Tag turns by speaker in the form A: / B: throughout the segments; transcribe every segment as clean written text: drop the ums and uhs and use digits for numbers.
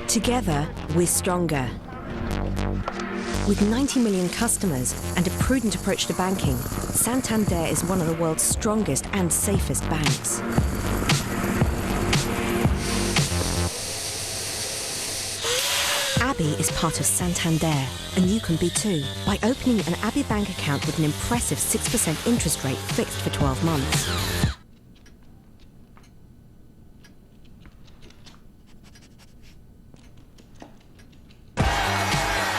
A: Together, we're stronger. With 90 million customers and a prudent approach to banking, Santander is one of the world's strongest and safest banks. Abby is part of Santander, and you can be too, by opening an Abby bank account with an impressive 6% interest rate fixed for 12 months.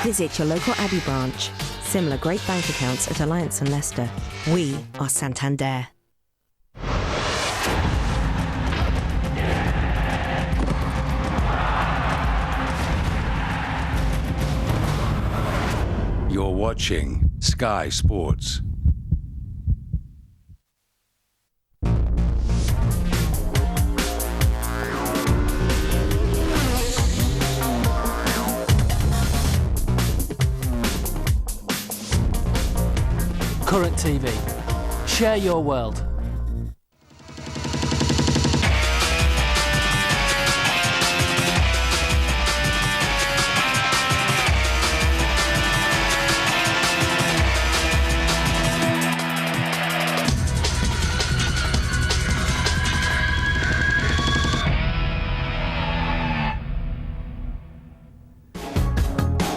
A: Visit your local Abbey branch. Similar great bank accounts at Alliance and Leicester. We are Santander.
B: You're watching Sky Sports.
C: Current TV. Share your world.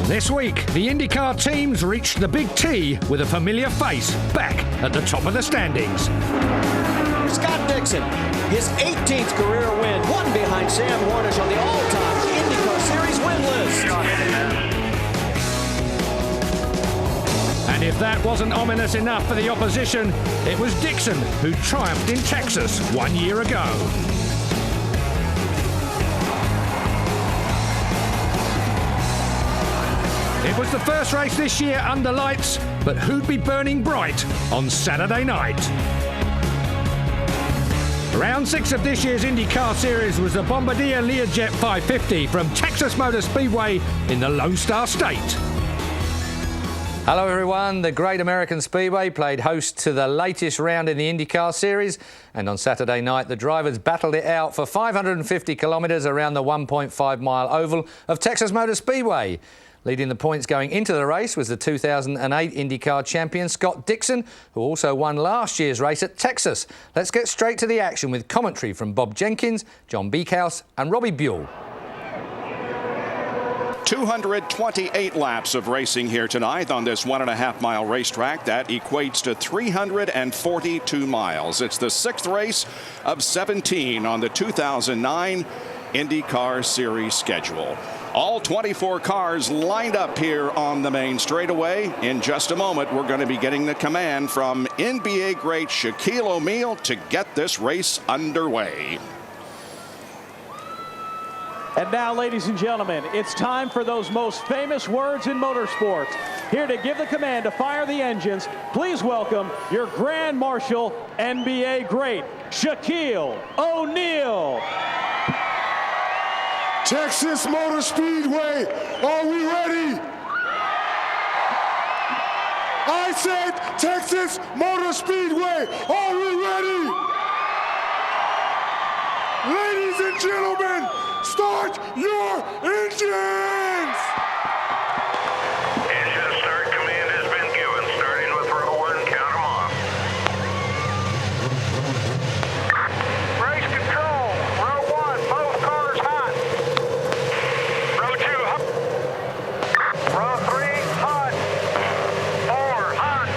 D: This week, the IndyCar teams reached the Big T with a familiar face back at the top of the standings.
E: Scott Dixon, his 18th career win, one behind Sam Hornish on the all-time IndyCar Series win list.
D: And if that wasn't ominous enough for the opposition, it was Dixon who triumphed in Texas 1 year ago. It was the first race this year under lights, but who'd be burning bright on Saturday night? Round 6 of this year's IndyCar Series was the Bombardier Learjet 550 from Texas Motor Speedway in the Lone Star State.
F: Hello everyone, the Great American Speedway played host to the latest round in the IndyCar Series, and on Saturday night the drivers battled it out for 550 kilometres around the 1.5 mile oval of Texas Motor Speedway. Leading the points going into the race was the 2008 IndyCar champion Scott Dixon, who also won last year's race at Texas. Let's get straight to the action with commentary from Bob Jenkins, John Beekhouse and Robbie Buell.
G: 228 laps of racing here tonight on this 1.5 mile racetrack. That equates to 342 miles. It's the 6th race of 17 on the 2009 IndyCar Series schedule. All 24 cars lined up here on the main straightaway. In just a moment, we're going to be getting the command from NBA great Shaquille O'Neal to get this race underway.
H: And now, ladies and gentlemen, it's time for those most famous words in motorsports. Here to give the command to fire the engines, please welcome your Grand Marshal, NBA great Shaquille O'Neal.
I: Texas Motor Speedway, are we ready? I said Texas Motor Speedway, are we ready? Ladies and gentlemen, start your engines!
J: Engine start command has been given, starting with row 1, count them off. Race control, row 1, both cars hot. Row 2, hot. Row 3, hot. 4, hot.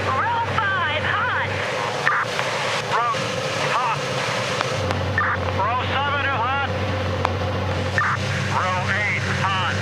J: Row 5, hot. Row hot. Row 7, hot. Row 8, hot.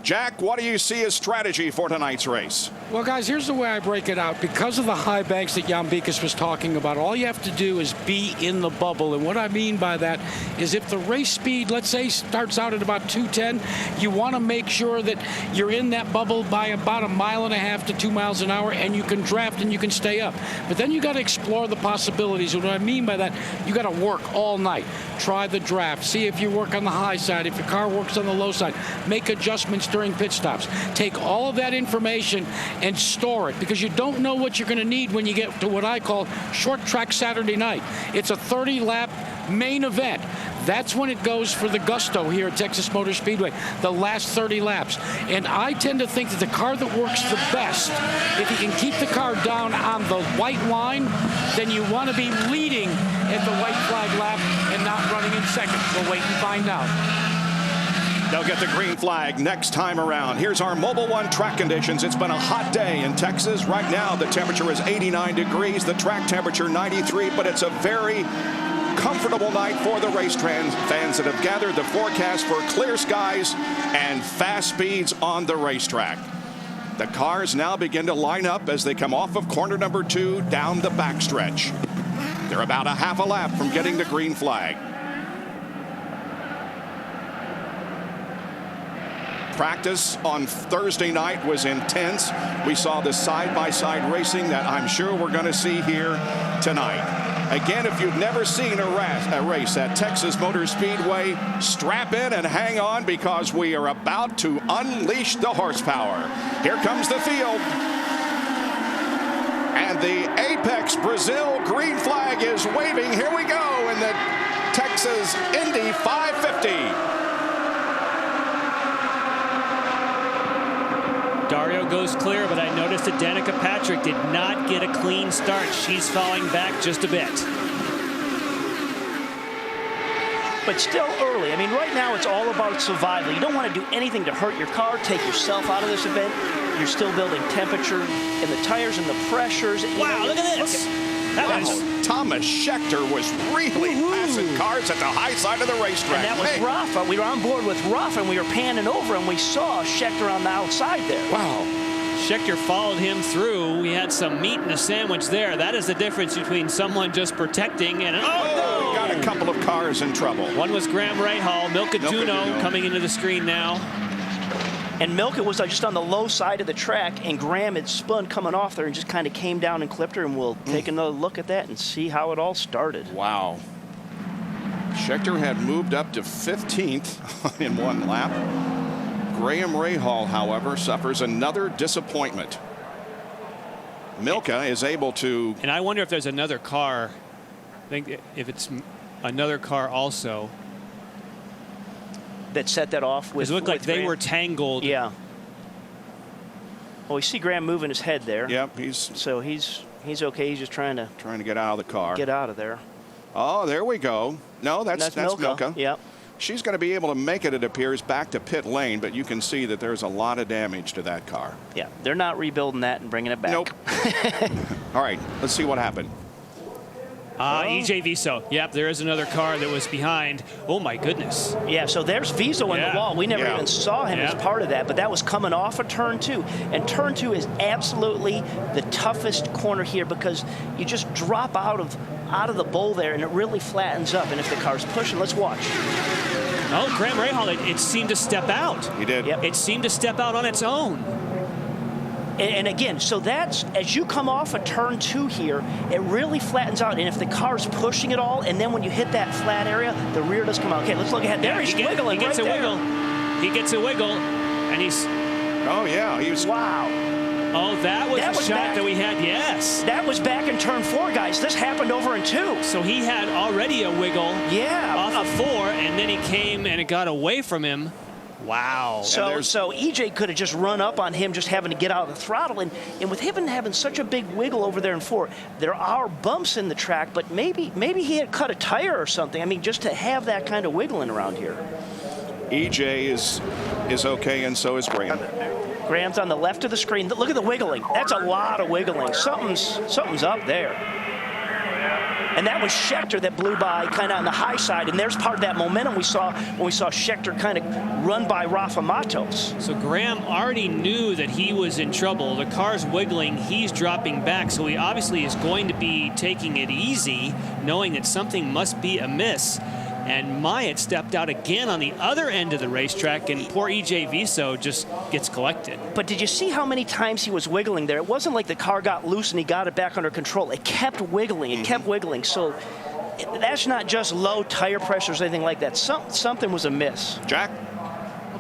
G: Jack, what do you see as strategy for tonight's race?
K: Well, guys, here's the way I break it out. Because of the high banks that Jan Beekes was talking about, all you have to do is be in the bubble. And what I mean by that is if the race speed, let's say, starts out at about 210, you want to make sure that you're in that bubble by about 1.5 miles to 2 miles an hour, and you can draft and you can stay up. But then you got to explore the possibilities. And what I mean by that, you got to work all night. Try the draft. See if you work on the high side, if your car works on the low side. Make adjustments during pit stops. Take all of that information and store it, because you don't know what you're going to need when you get to what I call short track Saturday night. It's a 30-lap main event. That's when it goes for the gusto here at Texas Motor Speedway, the last 30 laps. And I tend to think that the car that works the best, if you can keep the car down on the white line, then you want to be leading at the white flag lap and not running in second. We'll wait and find out.
G: They'll get the green flag next time around. Here's our Mobile One track conditions. It's been a hot day in Texas. Right now, the temperature is 89 degrees, the track temperature 93, but it's a very comfortable night for the race fans that have gathered. The forecast for clear skies and fast speeds on the racetrack. The cars now begin to line up as they come off of corner number 2 down the backstretch. They're about a half a lap from getting the green flag. Practice on Thursday night was intense. We saw the side-by-side racing that I'm sure we're going to see here tonight. Again, if you've never seen a race at Texas Motor Speedway, strap in and hang on, because we are about to unleash the horsepower. Here comes the field. And the Apex Brazil green flag is waving. Here we go in the Texas Indy 550.
L: Dario goes clear, but I noticed that Danica Patrick did not get a clean start. She's falling back just a bit.
M: But still early. I mean, right now it's all about survival. You don't want to do anything to hurt your car, take yourself out of this event. You're still building temperature in the tires and the pressures.
L: Wow, look at this.
G: Thomas Schechter was really passing cars at the high side of the racetrack.
M: And that was Rafa. We were on board with Rafa, and we were panning over, and we saw Schechter on the outside there.
L: Wow. Schechter followed him through. We had some meat in a sandwich there. That is the difference between someone just protecting and...
G: Oh, we got a couple of cars in trouble.
L: One was Graham Rahal, Milka Duno coming into the screen now.
M: And Milka was just on the low side of the track, and Graham had spun coming off there and just kind of came down and clipped her, and we'll take another look at that and see how it all started.
G: Wow. Schechter had moved up to 15th in one lap. Graham Rahal, however, suffers another disappointment. Milka is able to...
L: And I wonder if there's another car. I think if it's another car also.
M: That set that off with...
L: It looked like they were tangled.
M: Yeah. Well, we see Graham moving his head there.
G: Yep,
M: he's okay. He's just trying to
G: get out of the car.
M: Get out of there.
G: Oh, there we go. No, that's Milka.
M: Yep.
G: She's going to be able to make it appears, back to pit lane, but you can see that there's a lot of damage to that car.
M: Yeah, they're not rebuilding that and bringing it back.
G: Nope. All right, let's see what happened.
L: EJ Viso. Yep, there is another car that was behind. Oh, my goodness.
M: Yeah, so there's Viso on the wall. We never even saw him as part of that, but that was coming off of turn 2. And turn 2 is absolutely the toughest corner here, because you just drop out of the bowl there, and it really flattens up. And if the car's pushing, let's watch.
L: Oh, Graham Rahal, it seemed to step out.
G: He did.
M: Yep.
L: It seemed to step out on its own.
M: And again, so that's, as you come off of turn 2 here, it really flattens out. And if the car's pushing it all, and then when you hit that flat area, the rear does come out. Okay, let's look ahead. There he's wiggling.
L: He gets
M: right
L: a
M: there.
L: wiggle. He gets a wiggle, and he's...
G: Oh, yeah. He was...
M: Wow.
L: Oh, that was a shot that we had, yes.
M: That was back in turn 4, guys. This happened over in 2.
L: So he had already a wiggle off of 4, and then he came and it got away from him. Wow.
M: So EJ could have just run up on him, just having to get out of the throttle. And with him having such a big wiggle over there in 4, there are bumps in the track, but maybe he had cut a tire or something. I mean, just to have that kind of wiggling around here.
G: EJ is okay, and so is Graham.
M: Graham's on the left of the screen. Look at the wiggling. That's a lot of wiggling. Something's up there. And that was Schechter that blew by kind of on the high side. And there's part of that momentum we saw when we saw Schechter kind of run by Rafa Matos.
L: So Graham already knew that he was in trouble. The car's wiggling. He's dropping back. So he obviously is going to be taking it easy, knowing that something must be amiss. And Myatt stepped out again on the other end of the racetrack, and poor EJ Viso just gets collected.
M: But did you see how many times he was wiggling there? It wasn't like the car got loose and he got it back under control. It kept wiggling. It kept wiggling. So that's not just low tire pressures or anything like that. Something was amiss.
G: Jack?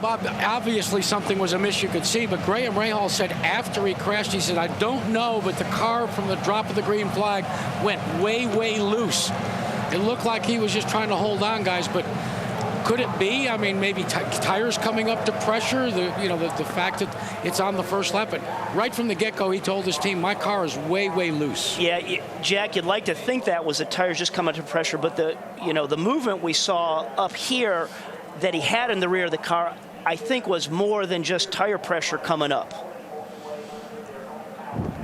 K: Bob, obviously something was amiss, you could see, but Graham Rahal said after he crashed, he said, I don't know, but the car from the drop of the green flag went way, way loose. It looked like he was just trying to hold on, guys, but could it be? I mean, maybe tires coming up to pressure, the fact that it's on the first lap. But right from the get-go, he told his team, my car is way, way loose.
M: Yeah, Jack, you'd like to think that was the tires just coming up to pressure, but the movement we saw up here that he had in the rear of the car, I think was more than just tire pressure coming up.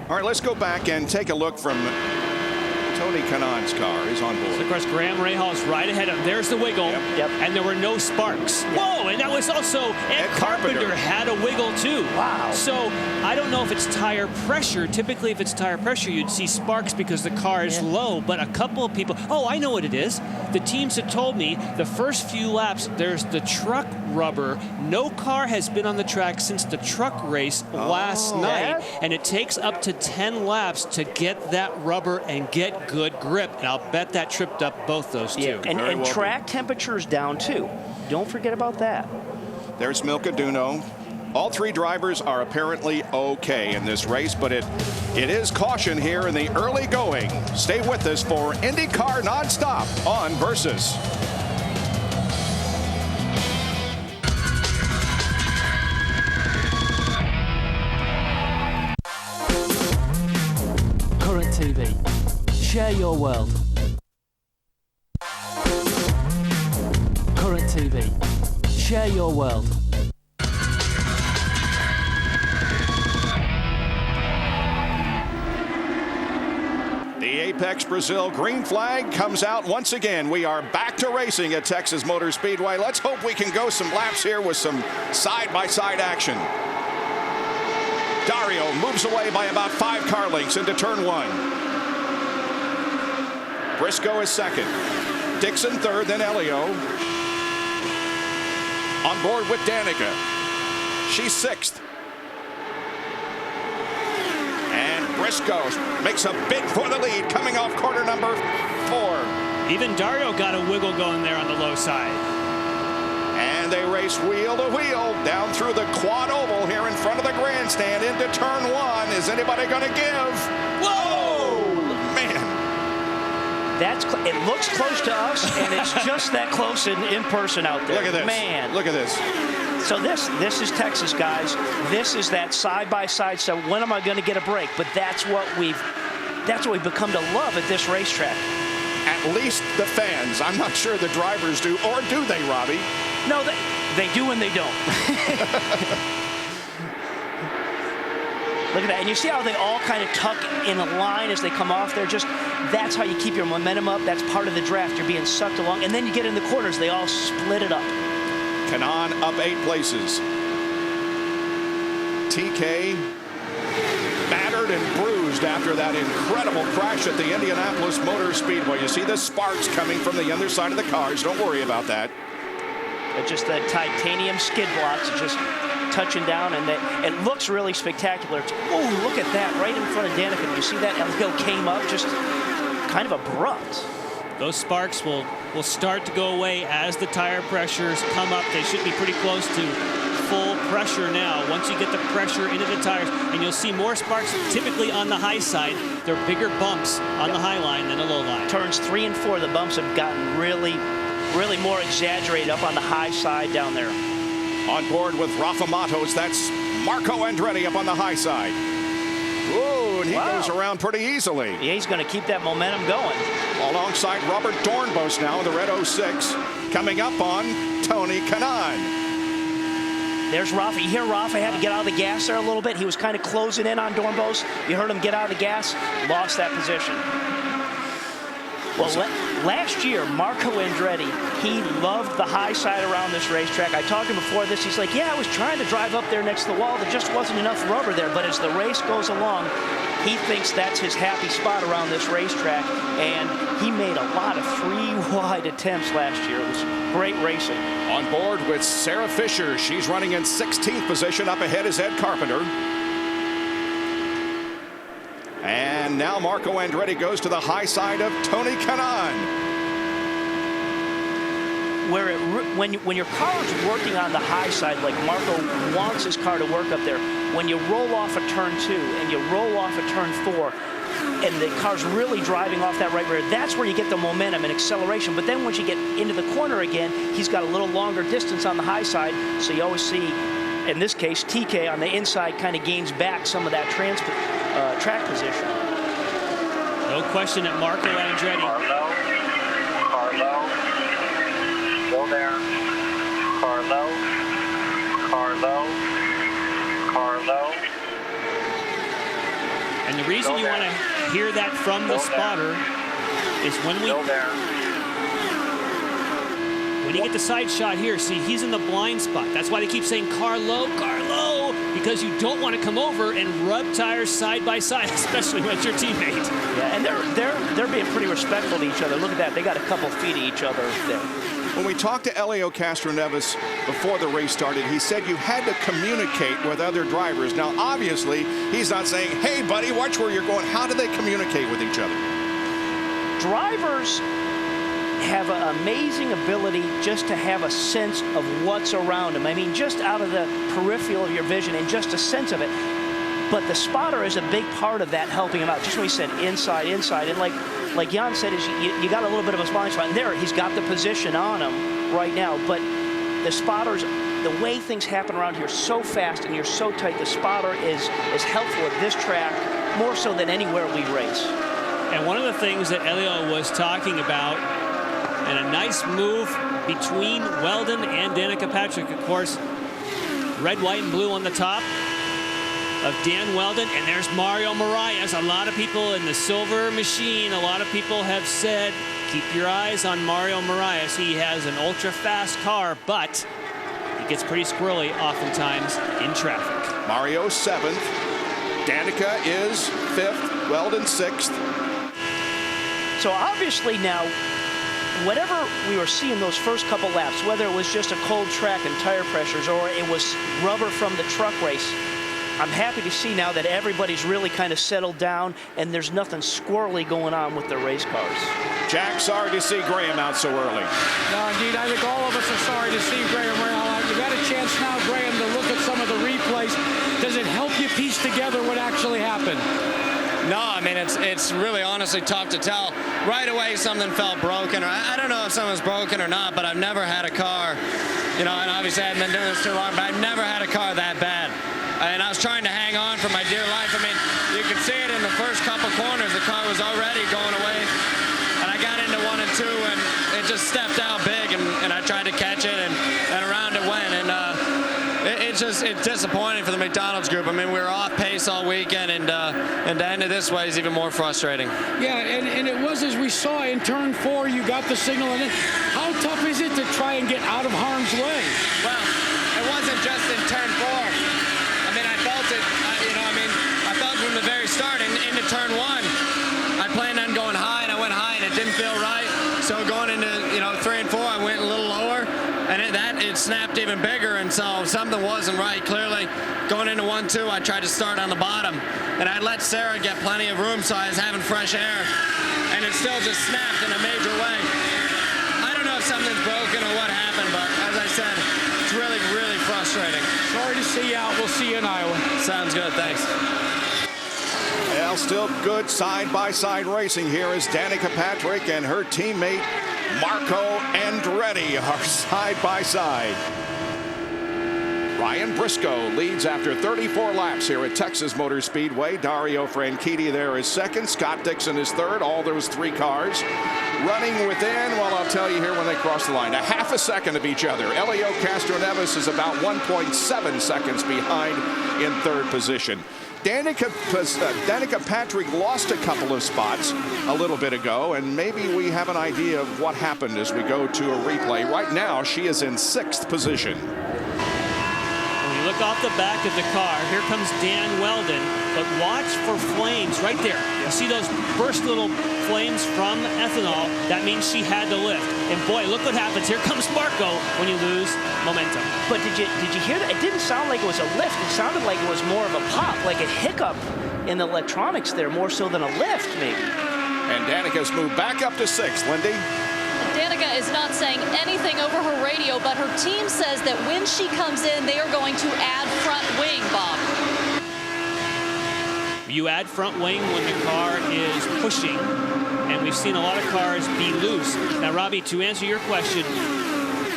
G: All right, let's go back and take a look from Tony Kanaan's car. Is on board.
L: So of course, Graham Rahal's right ahead of him. There's the wiggle, and there were no sparks. Yep. Whoa, and that was also Ed Carpenter had a wiggle too.
M: Wow.
L: So I don't know if it's tire pressure. Typically, if it's tire pressure, you'd see sparks because the car is low. But a couple of people, I know what it is. The teams had told me the first few laps, there's the truck rubber. No car has been on the track since the truck race last night, and it takes up to 10 laps to get that rubber and get good grip. And I'll bet that tripped up both those two.
M: And track temperatures down too. Don't forget about that.
G: There's Milka Duno. All three drivers are apparently okay in this race, but it is caution here in the early going. Stay with us for IndyCar Nonstop on Versus.
C: Current TV. Share your world. Current TV. Share your world.
G: The Apex Brazil green flag comes out once again. We are back to racing at Texas Motor Speedway. Let's hope we can go some laps here with some side-by-side action. Dario moves away by about 5 car lengths into turn 1. Briscoe is second. Dixon third, then Elio. On board with Danica. She's 6th. And Briscoe makes a bid for the lead, coming off corner number 4.
L: Even Dario got a wiggle going there on the low side.
G: And they race wheel to wheel down through the quad oval here in front of the grandstand into turn 1. Is anybody going to give? Whoa! Man.
M: It looks close to us, and it's just that close in person out there.
G: Look at this.
M: Man.
G: Look at this.
M: So this is Texas, guys. This is that side-by-side. So when am I going to get a break? But that's what we've become to love at this racetrack.
G: At least the fans. I'm not sure the drivers do, or do they, Robbie?
M: No, they do and they don't. Look at that. And you see how they all kind of tuck in a line as they come off there? That's how you keep your momentum up. That's part of the draft. You're being sucked along. And then you get in the corners. They all split it up.
G: Kanaan up 8 places. TK battered and bruised after that incredible crash at the Indianapolis Motor Speedway. You see the sparks coming from the other side of the cars. Don't worry about that.
M: Just the titanium skid blocks just touching down, and it looks really spectacular. Oh, look at that right in front of Danica. You see that Elio came up just kind of abrupt.
L: Those sparks will start to go away as the tire pressures come up. They should be pretty close to full pressure now. Once you get the pressure into the tires, and you'll see more sparks typically on the high side. They're bigger bumps on the high line than the low line.
M: Turns 3 and 4, the bumps have gotten really more exaggerated up on the high side down there.
G: On board with Rafa Matos, that's Marco Andretti up on the high side. Whoa, and he goes around pretty easily.
M: Yeah, he's going to keep that momentum going.
G: Alongside Robert Dornbos now in the red 06, coming up on Tony Kanaan.
M: There's Rafa. You hear Rafa had to get out of the gas there a little bit. He was kind of closing in on Dornbos. You heard him get out of the gas, lost that position. Well, last year, Marco Andretti, he loved the high side around this racetrack. I talked to him before this. He's like, yeah, I was trying to drive up there next to the wall. There just wasn't enough rubber there. But as the race goes along, he thinks that's his happy spot around this racetrack. And he made a lot of 3-wide attempts last year. It was great racing.
G: On board with Sarah Fisher. She's running in 16th position. Up ahead is Ed Carpenter. And now Marco Andretti goes to the high side of Tony Kanaan.
M: where when your car is working on the high side, like Marco wants his car to work up there, when you roll off a turn 2 and you roll off a turn 4, and the car's really driving off that right rear, that's where you get the momentum and acceleration. But then once you get into the corner again, he's got a little longer distance on the high side, so you always see, in this case, TK on the inside kind of gains back some of that track position.
L: No question at Marco Andretti.
J: Car low. Still there. Car low. Car low. Car low.
L: And the reason you want to hear that from the spotter is when you get the side shot here, see, he's in the blind spot. That's why they keep saying car low, because you don't want to come over and rub tires side by side, especially with your teammate.
M: Yeah, and they're being pretty respectful to each other. Look at that. They got a couple feet of each other there.
G: When we talked to Helio Castroneves before the race started, he said you had to communicate with other drivers. Now, obviously, he's not saying, hey, buddy, watch where you're going. How do they communicate with each other?
M: Drivers have an amazing ability just to have a sense of what's around them. I mean, just out of the peripheral of your vision and just a sense of it. But the spotter is a big part of that, helping him out. Just when he said inside, and like Jan said, is you got a little bit of a blind spot. And there, he's got the position on him right now. But the spotters, the way things happen around here so fast and you're so tight, the spotter is helpful at this track more so than anywhere we race.
L: And one of the things that Helio was talking about, and a nice move between Weldon and Danica Patrick, of course, red, white, and blue on the top of Dan Weldon, and there's Mario Moraes. A lot of people in the silver machine, a lot of people have said, keep your eyes on Mario Moraes. He has an ultra-fast car, but he gets pretty squirrely oftentimes in traffic.
G: Mario 7th, Danica is 5th, Weldon 6th.
M: So obviously now, whatever we were seeing those first couple laps, whether it was just a cold track and tire pressures or it was rubber from the truck race, I'm happy to see now that everybody's really kind of settled down and there's nothing squirrely going on with the race cars.
G: Jack, sorry to see Graham out so early.
K: No, indeed, I think all of us are sorry to see Graham out. You got a chance now, Graham, to look at some of the replays. Does it help you piece together what actually happened?
N: No, I mean, it's really honestly tough to tell. Right away, something felt broken. Or I don't know if something's broken or not, but I've never had a car, and obviously I haven't been doing this too long, but I've never had a car that bad. And I was trying to hang on for my dear life. I mean, you could see it in the first couple corners. The car was already going away. And I got into 1 and 2, and it just stepped out big, and I tried to catch it, and around it went. And it's disappointing for the McDonald's group. I mean, we were off pace all weekend, and to end it this way is even more frustrating.
K: Yeah, and it was as we saw in turn 4, you got the signal, and then how tough is it to try and get out of harm's way?
N: Well, it wasn't just in turn 4. I mean, I felt it, I felt from the very start into turn 1. I planned on going high, and I went high, and it didn't feel right. So going into, 3 and 4, I went a little lower, and it snapped even bigger, and so something wasn't right. Clearly, going into 1-2, I tried to start on the bottom, and I let Sarah get plenty of room, so I was having fresh air, and it still just snapped in a major way. I don't know if something's broken or what happened, but as I said, it's really, really frustrating.
K: Sorry to see you out. We'll see you in Iowa.
N: Sounds good. Thanks.
G: Well, still good side-by-side racing here as Danica Patrick and her teammate Marco Andretti are side-by-side. Ryan Briscoe leads after 34 laps here at Texas Motor Speedway. Dario Franchitti there is second. Scott Dixon is third. All those 3 cars running within, well, I'll tell you here when they cross the line, a half a second of each other. Helio Castroneves is about 1.7 seconds behind in third position. Danica Patrick lost a couple of spots a little bit ago, and maybe we have an idea of what happened as we go to a replay. Right now, she is in 6th position.
L: When you look off the back of the car, here comes Dan Weldon, but watch for flames right there. You see those first little flames from ethanol? That means she had to lift. And boy, look what happens. Here comes Marco when you lose momentum.
M: But did you hear that? It didn't sound like it was a lift. It sounded like it was more of a pop, like a hiccup in the electronics there, more so than a lift, maybe.
G: And Danica's moved back up to 6th, Lindy.
O: Danica Talladega is not saying anything over her radio, but her team says that when she comes in, they are going to add front wing, Bob.
L: You add front wing when the car is pushing, and we've seen a lot of cars be loose. Now, Robbie, to answer your question,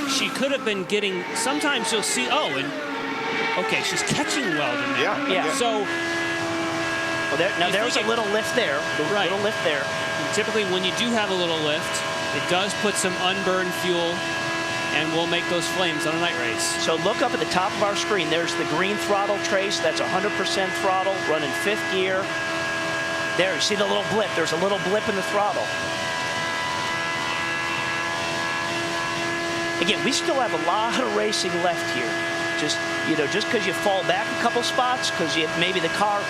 L: she could have been getting, sometimes you'll see, okay, she's catching well in there.
M: Yeah.
L: So,
M: well, there's a little lift there.
L: Right.
M: Little lift there.
L: And typically, when you do have a little lift, it does put some unburned fuel and will make those flames on a night race.
M: So look up at the top of our screen. There's the green throttle trace. That's 100% throttle, running 5th gear. There, you see the little blip. There's a little blip in the throttle. Again, we still have a lot of racing left here. Just because you fall back a couple spots, because maybe the car,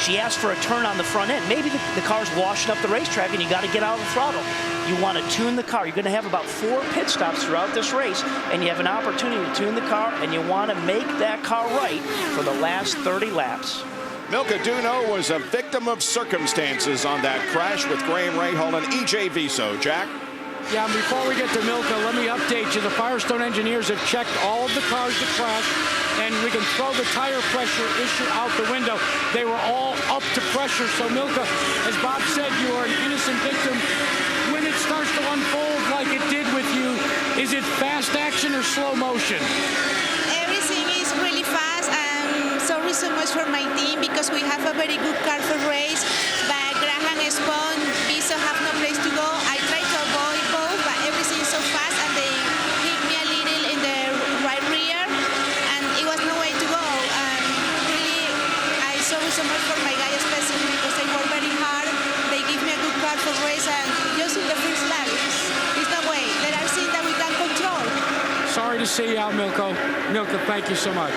M: she asked for a turn on the front end. Maybe the car's washing up the racetrack and you got to get out of the throttle. You want to tune the car. You're going to have about 4 pit stops throughout this race, and you have an opportunity to tune the car, and you want to make that car right for the last 30 laps.
G: Milka Duno was a victim of circumstances on that crash with Graham Rahal and E.J. Viso. Jack?
K: Yeah, and before we get to Milka, let me update you. The Firestone engineers have checked all of the cars that crashed, and we can throw the tire pressure issue out the window. They were all up to pressure. So, Milka, as Bob said, you are an innocent victim. When it starts to unfold like it did with you, is it fast action or slow motion?
P: Everything is really fast. I'm sorry so much for my team because we have a very good car for race, but Graham, Spawn, Viso have no place to go. I tried to avoid both, but everything is so fast, and they hit me a little in the right rear, and it was no way to go. Really, I sorry so much for my guy, especially because they work very hard. They give me a good car for race, and just in the first lap, there's no way. There are things that we can control.
K: Sorry to see you out, Milka. Milka, thank you so much.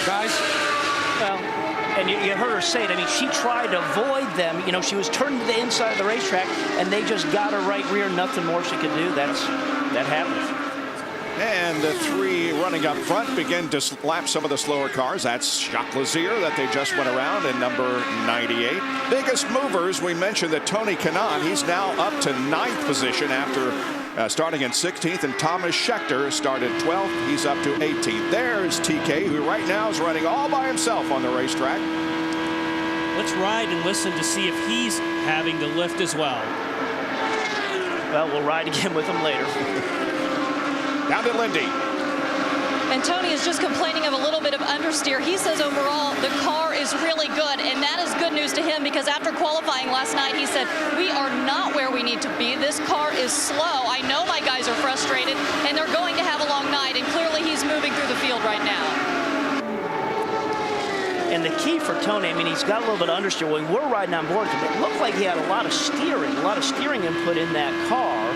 K: Guys?
M: Well, and you heard her say it. I mean, she tried to avoid them. She was turning to the inside of the racetrack, and they just got her right rear. Nothing more she could do. That happens.
G: And the 3 running up front begin to lap some of the slower cars. That's Jacques Lazier that they just went around in number 98. Biggest movers, we mentioned that Tony Kanaan, he's now up to 9th position after starting in 16th, and Thomas Schechter started 12th. He's up to 18th. There's TK, who right now is running all by himself on the racetrack.
L: Let's ride and listen to see if he's having to lift as well.
M: Well, we'll ride again with him later.
G: Down to Lindy.
O: And Tony is just complaining of a little bit of understeer. He says overall the car is really good, and that is good news to him because after qualifying last night, he said, we are not where we need to be. This car is slow. I know my guys are frustrated, and they're going to have a long night, and clearly he's moving through the field right now.
M: And the key for Tony, I mean, he's got a little bit of understeer. When we're riding on board, it looked like he had a lot of steering input in that car.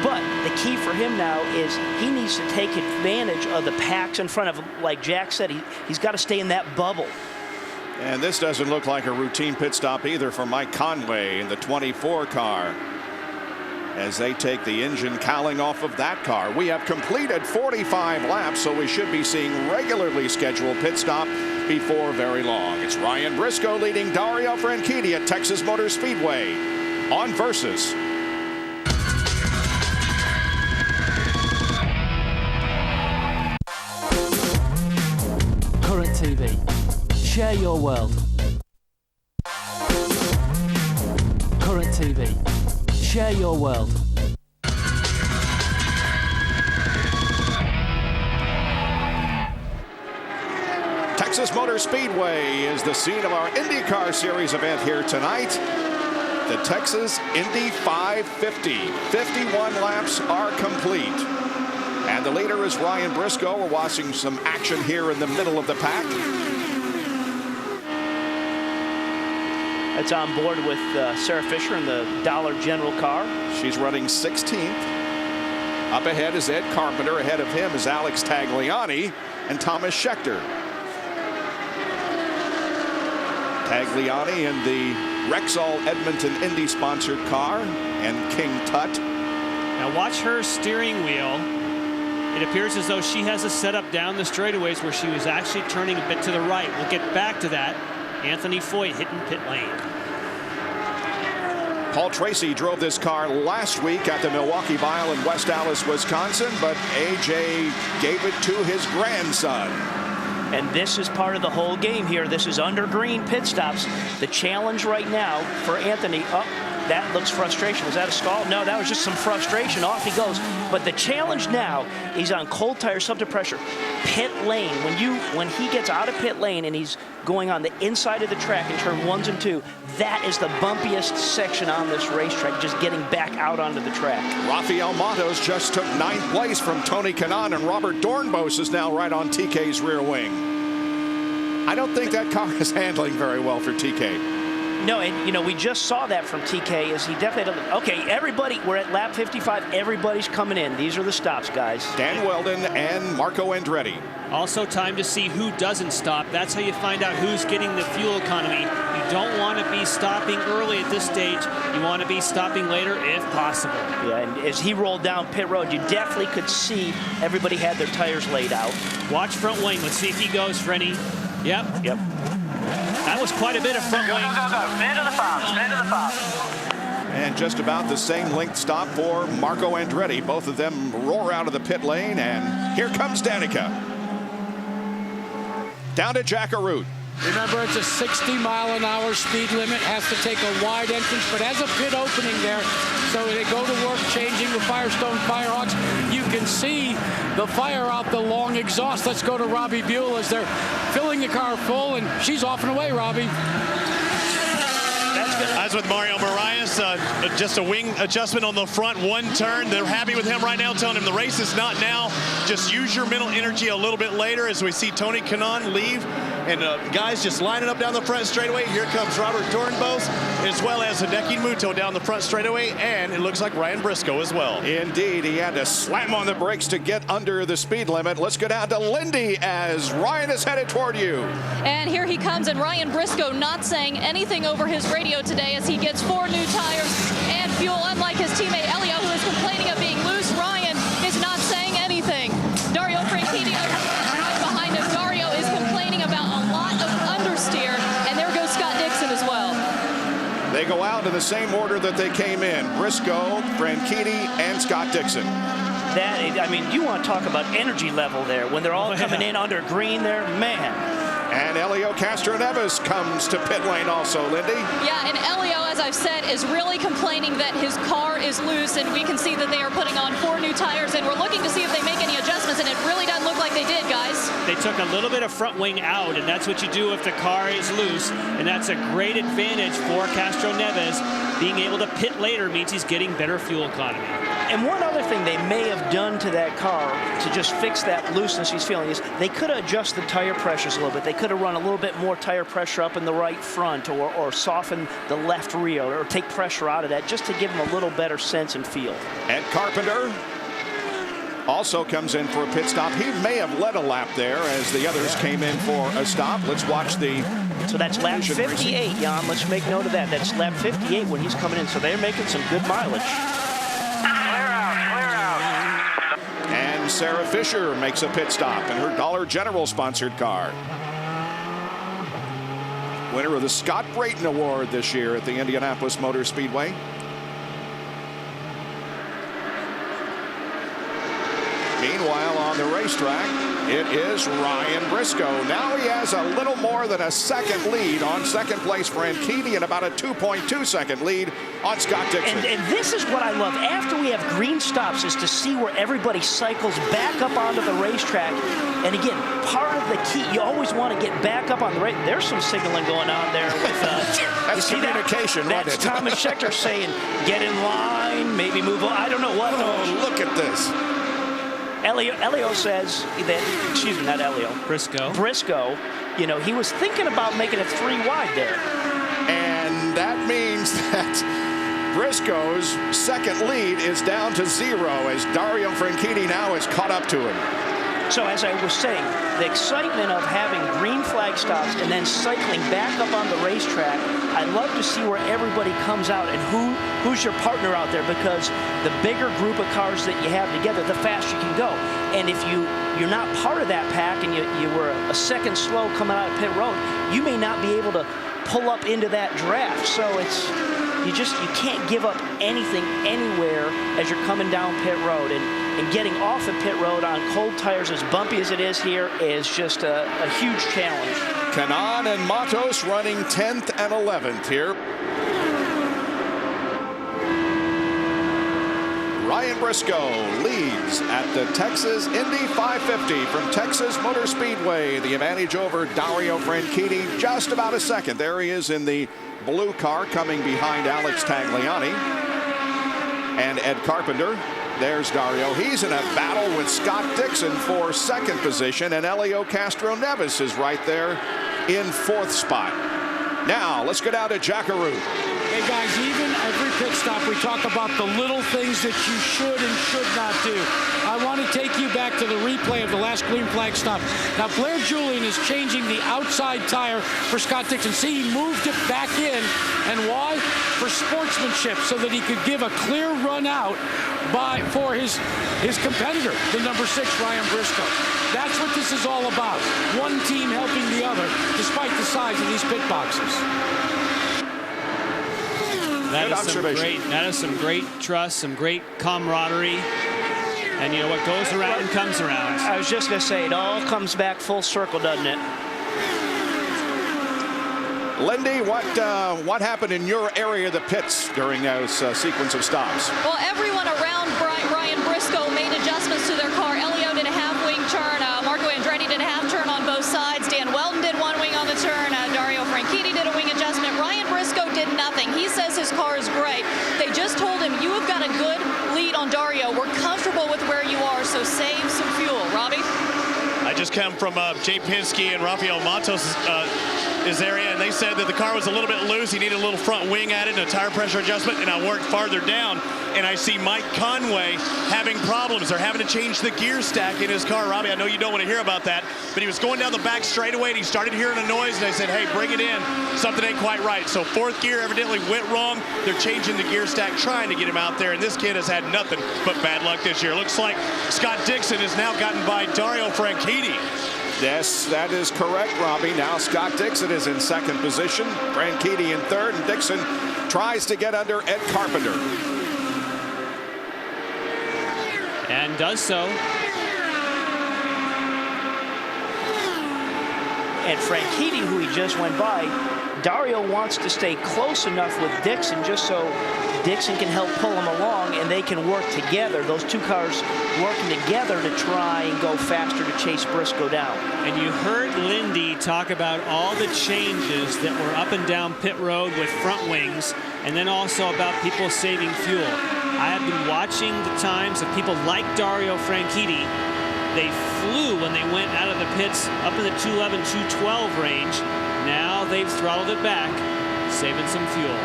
M: But the key for him now is he needs to take advantage of the packs in front of him. Like Jack said, he's got to stay in that bubble.
G: And this doesn't look like a routine pit stop either for Mike Conway in the 24 car, as they take the engine cowling off of that car. We have completed 45 laps, so we should be seeing regularly scheduled pit stop before very long. It's Ryan Briscoe leading Dario Franchitti at Texas Motor Speedway on Versus.
C: Current TV. Share your world. Current TV. Share your world.
G: Texas Motor Speedway is the scene of our IndyCar Series event here tonight. The Texas Indy 550. 51 laps are complete. And the leader is Ryan Briscoe. We're watching some action here in the middle of the pack.
M: That's on board with Sarah Fisher in the Dollar General car.
G: She's running 16th. Up ahead is Ed Carpenter. Ahead of him is Alex Tagliani and Thomas Schechter. Tagliani in the Rexall Edmonton Indy sponsored car, and King Tut.
L: Now watch her steering wheel. It appears as though she has a setup down the straightaways where she was actually turning a bit to the right. We'll get back to that. Anthony Foyt hitting pit lane.
G: Paul Tracy drove this car last week at the Milwaukee Mile in West Allis, Wisconsin, but AJ gave it to his grandson.
M: And this is part of the whole game here. This is under green pit stops. The challenge right now for Anthony, that looks frustration. Was that a stall? No, that was just some frustration. Off he goes. But the challenge now, he's on cold tires, sub to pressure. Pit lane, when he gets out of pit lane and he's going on the inside of the track in turn 1s and 2, that is the bumpiest section on this racetrack, just getting back out onto the track.
G: Rafael Matos just took 9th place from Tony Kanaan, and Robert Dornbos is now right on TK's rear wing. I don't think that car is handling very well for TK.
M: No, and we just saw that from TK as he definitely okay, everybody, we're at lap 55, everybody's coming in. These are the stops, guys.
G: Dan Weldon and Marco Andretti.
L: Also time to see who doesn't stop. That's how you find out who's getting the fuel economy. You don't want to be stopping early at this stage. You want to be stopping later if possible.
M: Yeah, and as he rolled down pit road, you definitely could see everybody had their tires laid out.
L: Watch front wing. Let's see if he goes, Frenny. Yep. That was quite a bit of front wing.
J: Spin to the top, spin to the top.
G: And just about the same length stop for Marco Andretti. Both of them roar out of the pit lane, and here comes Danica. Down to Jackaroot.
K: Remember, it's a 60-mile-an-hour speed limit. Has to take a wide entrance, but has a pit opening there. So they go to work changing the Firestone Firehawks. You can see the fire out the long exhaust. Let's go to Robbie Buell as they're filling the car full, and she's off and away, Robbie.
Q: As with Mario Marias, just a wing adjustment on the front, one turn. They're happy with him right now, telling him the race is not now. Just use your mental energy a little bit later as we see Tony Kanaan leave. And guys just lining up down the front straightaway. Here comes Robert Dornbos, as well as Hideki Muto down the front straightaway, and it looks like Ryan Briscoe as well.
G: Indeed, he had to slam on the brakes to get under the speed limit. Let's go down to Lindy as Ryan is headed toward you.
O: And here he comes, and Ryan Briscoe not saying anything over his radio today as he gets 4 new tires and fuel. Unlike his teammate Elio, who is complaining of being loose, Ryan is not saying anything. Dario Franchitti behind him. Dario is complaining about a lot of understeer, and there goes Scott Dixon as well.
G: They go out in the same order that they came in. Briscoe, Franchitti, and Scott Dixon.
M: I mean, you want to talk about energy level there. When they're all coming in under green there, man.
G: And Elio Castroneves comes to pit lane also, Lindy.
O: Yeah, and Elio, as I've said, is really complaining that his car is loose, and we can see that they are putting on 4 new tires, and we're looking to see if they make any adjustments, and it really doesn't look like they did, guys.
L: They took a little bit of front wing out, and that's what you do if the car is loose, and that's a great advantage for Castroneves. Being able to pit later means he's getting better fuel economy.
M: And one other thing they may have done to that car to just fix that looseness he's feeling is they could have adjusted the tire pressures a little bit. They could have run a little bit more tire pressure up in the right front, or soften the left rear, or take pressure out of that just to give him a little better sense and feel.
G: Ed Carpenter also comes in for a pit stop. He may have led a lap there as the others came in for a stop. Let's watch the...
M: So that's lap 58, Jan. Let's make note of that. That's lap 58 when he's coming in. So they're making some good mileage.
G: And Sarah Fisher makes a pit stop in her Dollar General sponsored car. Winner of the Scott Brayton Award this year at the Indianapolis Motor Speedway. Meanwhile, on the racetrack, it is Ryan Briscoe. Now he has a little more than a second lead on second place Franchitti and about a 2.2 second lead on Scott Dixon.
M: And this is what I love. After we have green stops is to see where everybody cycles back up onto the racetrack. And again, part of the key, you always want to get back up on the race. There's some signaling going on there with
G: that's communication.
M: That's Thomas Scheckter saying, get in line, maybe move on. I don't know what.
G: Oh, look at this.
M: Elio says that, excuse me, not Elio. Briscoe, you know, he was thinking about making it 3 wide there.
G: And that means that Briscoe's second lead is down to 0 as Dario Franchitti now is caught up to him.
M: So as I was saying, the excitement of having green flag stops and then cycling back up on the racetrack, I love to see where everybody comes out and who's your partner out there, because the bigger group of cars that you have together, the faster you can go. And if you're not part of that pack and you were a second slow coming out of pit road, you may not be able to pull up into that draft. So it's you can't give up anything anywhere as you're coming down pit road. And getting off the pit road on cold tires, as bumpy as it is here, is just a huge challenge.
G: Kanaan and Matos running 10th and 11th here. Ryan Briscoe leads at the Texas Indy 550 from Texas Motor Speedway. The advantage over Dario Franchitti, just about a second. There he is in the blue car coming behind Alex Tagliani and Ed Carpenter. There's Dario. He's in a battle with Scott Dixon for second position, and Elio Castro-Neves is right there in fourth spot. Now, let's go down to Jackaroo.
K: Hey, guys, even every pit stop, we talk about the little things that you should and should not do. I want to take you back to the replay of the last green flag stop. Now, Blair Julian is changing the outside tire for Scott Dixon. See, he moved it back in. And why? For sportsmanship, so that he could give a clear run out for his competitor, the number 6, Ryan Briscoe. That's what this is all about. One team helping the other, despite the size of these pit boxes.
L: That is some great trust, some great camaraderie. And you know what goes around comes around.
M: I was just going to say, it all comes back full circle, doesn't it?
G: Lindy, what happened in your area of the pits during those sequence of stops?
O: Well, everyone around Ryan Briscoe made adjustments to their car. Elio did a half-wing turn. Marco Andretti did a half turn on both sides. Dan Weldon did one wing on the turn. Dario Franchitti did a wing adjustment. Ryan Briscoe did nothing. He says his car is great. They just told him, you have got a good lead on Dario. We're comfortable with where you are, so save some fuel. Robbie?
Q: I just come from Jay Penske and Rafael Matos' his area, and they said that the car was a little bit loose. He needed a little front wing added and a tire pressure adjustment, and I worked farther down, and I see Mike Conway having problems. They're having to change the gear stack in his car. Robbie, I know you don't want to hear about that, but he was going down the back straightaway, and he started hearing a noise, and I said, hey, bring it in. Something ain't quite right. So fourth gear evidently went wrong. They're changing the gear stack, trying to get him out there, and this kid has had nothing but bad luck this year. Looks like Scott Dixon has now gotten by Dario Franchitti.
G: Yes, that is correct, Robbie. Now Scott Dixon is in second position, Franchitti in third, and Dixon tries to get under Ed Carpenter.
L: And does so.
M: And Franchitti, who he just went by, Dario wants to stay close enough with Dixon just so Dixon can help pull him along and they can work together. Those two cars working together to try and go faster to chase Briscoe down.
L: And you heard Lindy talk about all the changes that were up and down pit road with front wings, and then also about people saving fuel. I have been watching the times of people like Dario Franchitti. They flew when they went out of the pits up in the 211, 212 range. Now they've throttled it back, saving some fuel.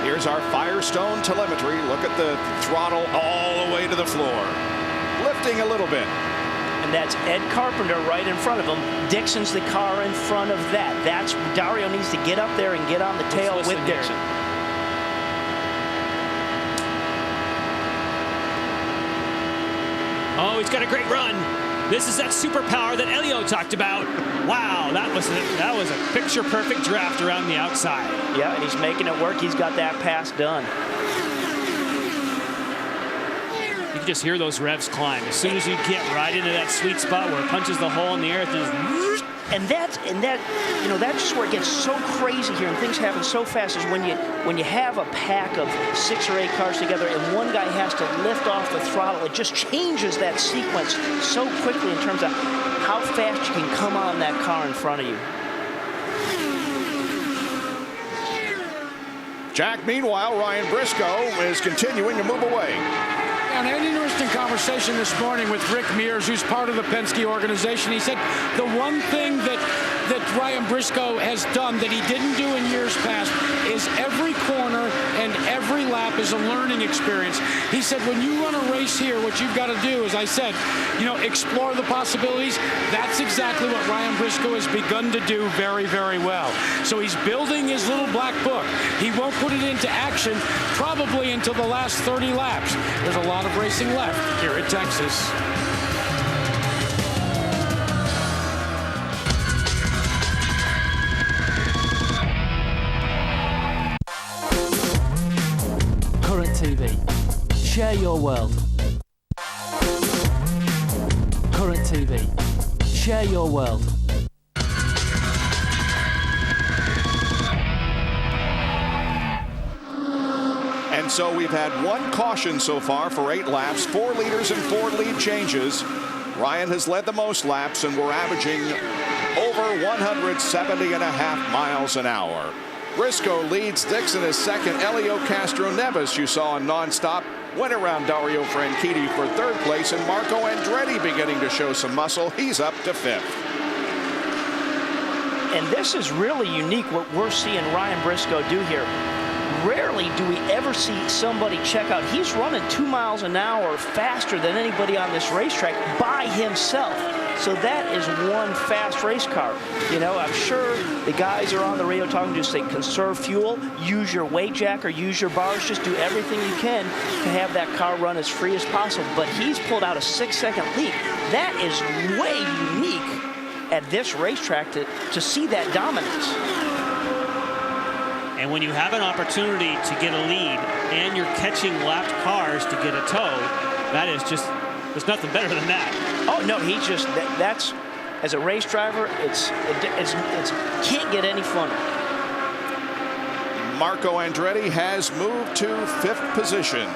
G: Here's our Firestone telemetry. Look at the throttle all the way to the floor. Lifting a little bit.
M: And that's Ed Carpenter right in front of him. Dixon's the car in front of that. That's Dario needs to get up there and get on the tail with Dixon.
L: Oh, he's got a great run. This is that superpower that Elio talked about. Wow, that was a picture-perfect draft around the outside.
M: Yeah, and he's making it work. He's got that pass done.
L: You can just hear those revs climb. As soon as you get right into that sweet spot where it punches the hole in the air, it just...
M: And that's just where it gets so crazy here and things happen so fast is when you have a pack of 6 or 8 cars together and one guy has to lift off the throttle. It just changes that sequence so quickly in terms of how fast you can come on that car in front of you.
G: Jack, meanwhile, Ryan Briscoe is continuing to move away.
K: I had an interesting conversation this morning with Rick Mears, who's part of the Penske organization. He said the one thing that Ryan Briscoe has done that he didn't do in years past is every corner and every lap is a learning experience. He said when you run a race here, what you've got to do, as I said, explore the possibilities. That's exactly what Ryan Briscoe has begun to do very, very well. So he's building his little black book. He won't put it into action probably until the last 30 laps. There's a lot of racing left here at Texas.
C: your world. Current TV. Share your world.
G: And so we've had one caution so far for 8 laps, 4 leaders and 4 lead changes. Ryan has led the most laps, and we're averaging over 170.5 miles an hour. Briscoe leads. Dixon is second. Elio Castro-Neves, you saw in nonstop, went around Dario Franchitti for 3rd place, and Marco Andretti beginning to show some muscle. He's up to 5th.
M: And this is really unique what we're seeing Ryan Briscoe do here. Rarely do we ever see somebody check out. He's running 2 miles an hour faster than anybody on this racetrack by himself. So that is one fast race car. You know, I'm sure the guys are on the radio talking to say conserve fuel, use your weight jack or use your bars, just do everything you can to have that car run as free as possible. But he's pulled out a 6-second lead. That is way unique at this racetrack to see that dominance.
L: And when you have an opportunity to get a lead and you're catching lapped cars to get a tow, that is just, there's nothing better than that.
M: Oh, no, he just, that's, as a race driver, it's can't get any funner.
G: Marco Andretti has moved to 5th position.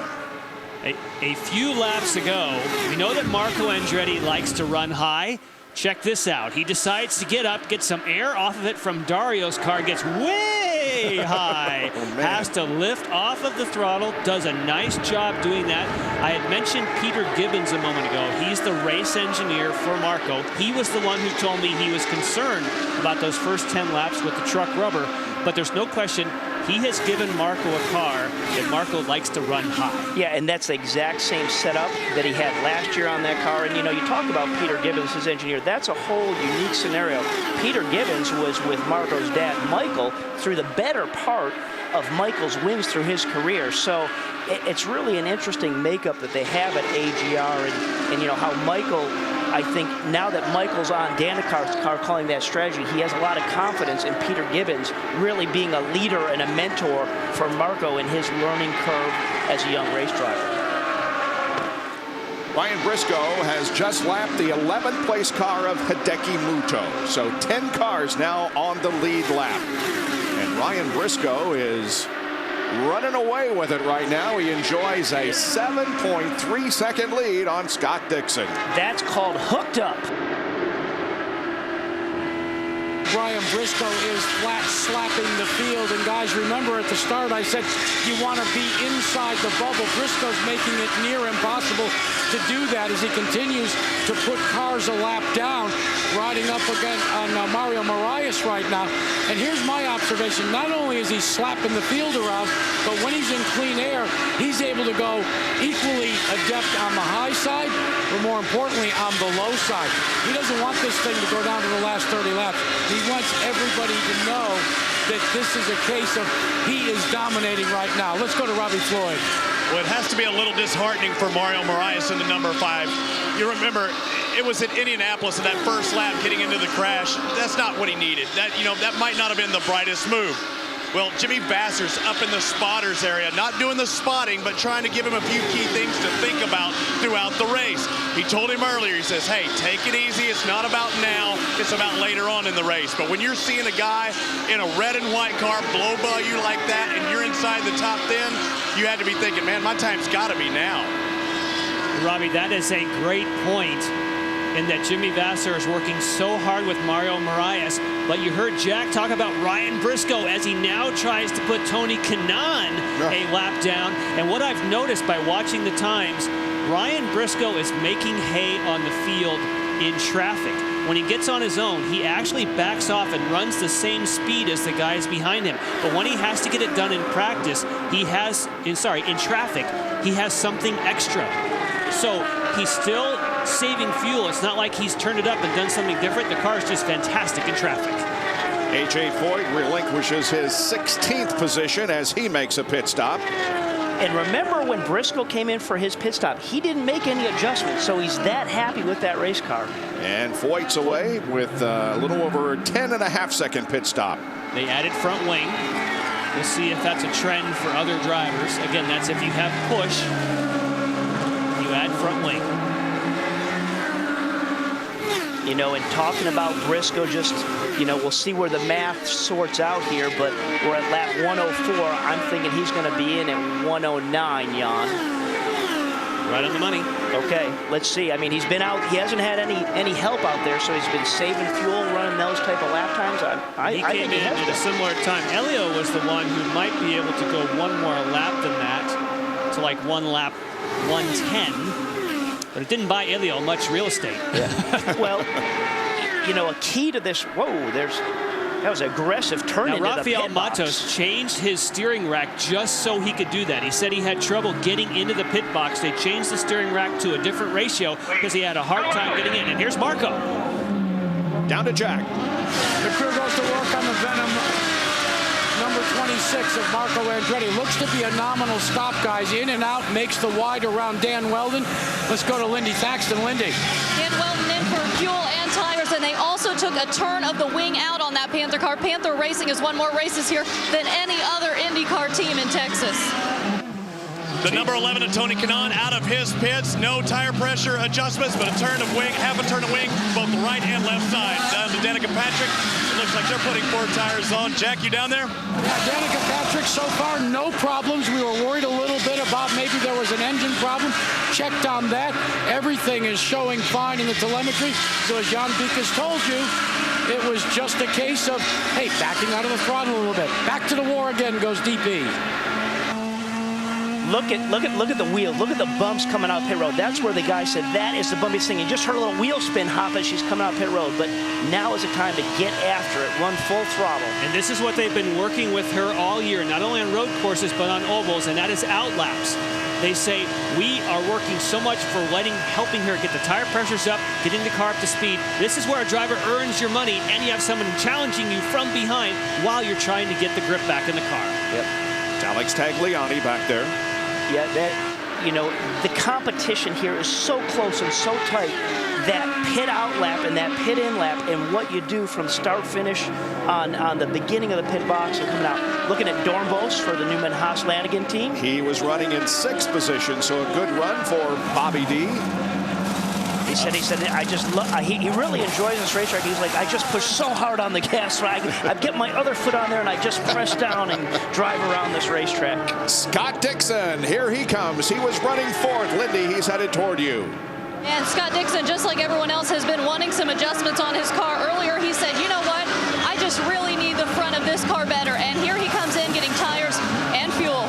L: A few laps ago, we know that Marco Andretti likes to run high. Check this out. He decides to get up, get some air off of it from Dario's car, gets way high, has to lift off of the throttle, does a nice job doing that. I had mentioned Peter Gibbons a moment ago. He's the race engineer for Marco. He was the one who told me he was concerned about those first 10 laps with the truck rubber, but there's no question he has given Marco a car that Marco likes to run high.
M: Yeah, and that's the exact same setup that he had last year on that car. And, you know, you talk about Peter Gibbons, his engineer. That's a whole unique scenario. Peter Gibbons was with Marco's dad, Michael, through the better part of Michael's wins through his career. So it's really an interesting makeup that they have at AGR. And you know, how Michael, I think now that Michael's on Danikar's car calling that strategy, he has a lot of confidence in Peter Gibbons really being a leader and a mentor for Marco in his learning curve as a young race driver.
G: Ryan Briscoe has just lapped the 11th place car of Hideki Muto. So 10 cars now on the lead lap. And Ryan Briscoe is running away with it right now. He enjoys a 7.3 second lead on Scott Dixon.
M: That's called hooked up.
K: Ryan Briscoe is flat slapping the field. And guys, remember at the start I said you want to be inside the bubble. Briscoe's making it near impossible to do that as he continues to put cars a lap down, riding up again on Mario Moraes right now. And here's my observation. Not only is he slapping the field around, but when he's in clean air, he's able to go equally adept on the high side, but more importantly on the low side. He doesn't want this thing to go down to the last 30 laps. He wants everybody to know that this is a case of he is dominating right now. Let's go to Robbie Floyd.
Q: Well, it has to be a little disheartening for Mario Moraes in the number 5. You remember, it was at Indianapolis in that first lap getting into the crash. That's not what he needed. That might not have been the brightest move. Well, Jimmy Vasser's up in the spotters area, not doing the spotting, but trying to give him a few key things to think about throughout the race. He told him earlier, he says, hey, take it easy. It's not about now. It's about later on in the race. But when you're seeing a guy in a red and white car blow by you like that and you're inside the top 10, you had to be thinking, man, my time's got to be now.
L: Robbie, that is a great point in that Jimmy Vasser is working so hard with Mario Moraes. But you heard Jack talk about Ryan Briscoe as he now tries to put Tony Kanaan a lap down. And what I've noticed by watching the times, Ryan Briscoe is making hay on the field in traffic. When he gets on his own, he actually backs off and runs the same speed as the guys behind him. But when he has to get it done in practice, in traffic, he has something extra. So he's still saving fuel. It's not like he's turned it up and done something different. The car is just fantastic in traffic.
G: A.J. Foyt relinquishes his 16th position as he makes a pit stop.
M: And remember when Briscoe came in for his pit stop, he didn't make any adjustments, so he's that happy with that race car.
G: And Foyt's away with a little over a 10.5-second pit stop.
L: They added front wing. We'll see if that's a trend for other drivers. Again, that's if you have push. you add front wing.
M: You know, and talking about Briscoe, just, you know, we'll see where the math sorts out here, but we're at lap 104. I'm thinking he's going to be in at 109, Jan.
L: Right on the money.
M: Okay, let's see. I mean, he's been out. He hasn't had any help out there, so he's been saving fuel, running those type of lap times.
L: He came in at a similar time. Elio was the one who might be able to go one more lap than that, to like 1 lap 110. But it didn't buy Elio much real estate.
M: Yeah. Well, you know, a key to this. Whoa, that was an aggressive turn into the pit box.
L: Matos changed his steering rack just so he could do that. He said he had trouble getting into the pit box. They changed the steering rack to a different ratio because he had a hard time getting in. And here's Marco.
G: Down to Jack.
K: The crew goes to work on the Venom. Number 26 of Marco Andretti. Looks to be a nominal stop, guys. In and out, makes the wide around Dan Weldon. Let's go to Lindy Thaxton. Lindy.
O: Dan Weldon in for fuel and tires, and they also took a turn of the wing out on that Panther car. Panther Racing has won more races here than any other IndyCar team in Texas.
Q: The number 11 of Tony Kanaan out of his pits. No tire pressure adjustments, but a turn of wing, half a turn of wing, both the right and left side. Down to Danica Patrick. It looks like they're putting 4 tires on. Jack, you down there?
K: Yeah, Danica Patrick, so far, no problems. We were worried a little bit about maybe there was an engine problem. Checked on that. Everything is showing fine in the telemetry. So as Jan Bikas told you, it was just a case of, hey, backing out of the throttle a little bit. Back to the war again goes DP.
M: Look at the wheel. Look at the bumps coming out pit road. That's where the guy said that is the bumpiest thing. You just heard a little wheel spin hop as she's coming out pit road. But now is the time to get after it, run full throttle.
L: And this is what they've been working with her all year, not only on road courses but on ovals, and that is outlaps. They say we are working so much for helping her get the tire pressures up, getting the car up to speed. This is where a driver earns your money, and you have someone challenging you from behind while you're trying to get the grip back in the car.
M: Yep.
G: Alex Tagliani back there.
M: Yeah, that, you know, the competition here is so close and so tight. That pit out lap and that pit in lap and what you do from start finish on the beginning of the pit box and coming out. Looking at Dornbos for the Newman Haas Lanigan team.
G: He was running in 6th position, so a good run for Bobby D.
M: He said, I just love, he really enjoys this racetrack. He's like, I just push so hard on the gas, right? I get my other foot on there and I just press down and drive around this racetrack.
G: Scott Dixon, here he comes. He was running 4th. Lindy, he's headed toward you.
O: And Scott Dixon, just like everyone else, has been wanting some adjustments on his car. Earlier, he said, you know what? I just really need the front of this car better. And here he comes in getting tires and fuel.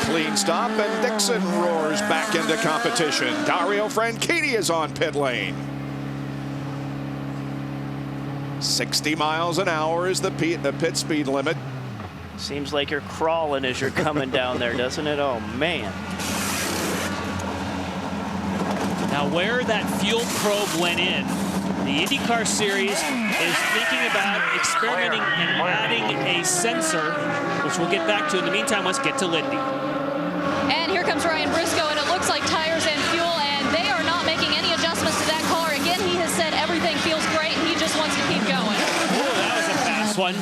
G: Clean stop, and Dixon roars back into competition. Dario Franchitti is on pit lane. 60 miles an hour is the pit speed limit.
M: Seems like you're crawling as you're coming down there, doesn't it? Oh, man.
L: Now, where that fuel probe went in, the IndyCar Series is thinking about experimenting and adding a sensor, which we'll get back to. In the meantime, let's get to Lindy.
O: And here comes Ryan Briscoe, and it looks like tires and fuel, and they are not making any adjustments to that car. Again, he has said everything feels great, and he just wants to keep going.
L: Oh, that was a fast one.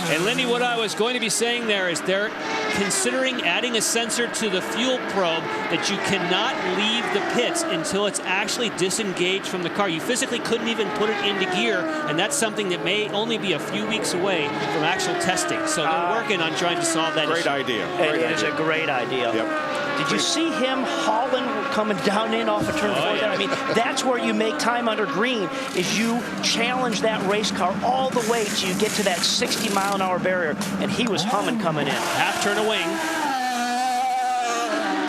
L: And Lindy, what I was going to be saying there is they're considering adding a sensor to the fuel probe that you cannot leave the pits until it's actually disengaged from the car. You physically couldn't even put it into gear, and that's something that may only be a few weeks away from actual testing. So they're working on trying to solve that issue.
G: Great idea.
M: It is a great idea.
G: Yep.
M: Did you see him hauling, coming down in off of turn 4 there? I mean, that's where you make time under green, is you challenge that race car all the way till you get to that 60-mile-an-hour barrier, and he was humming coming in.
L: Half turn of wing.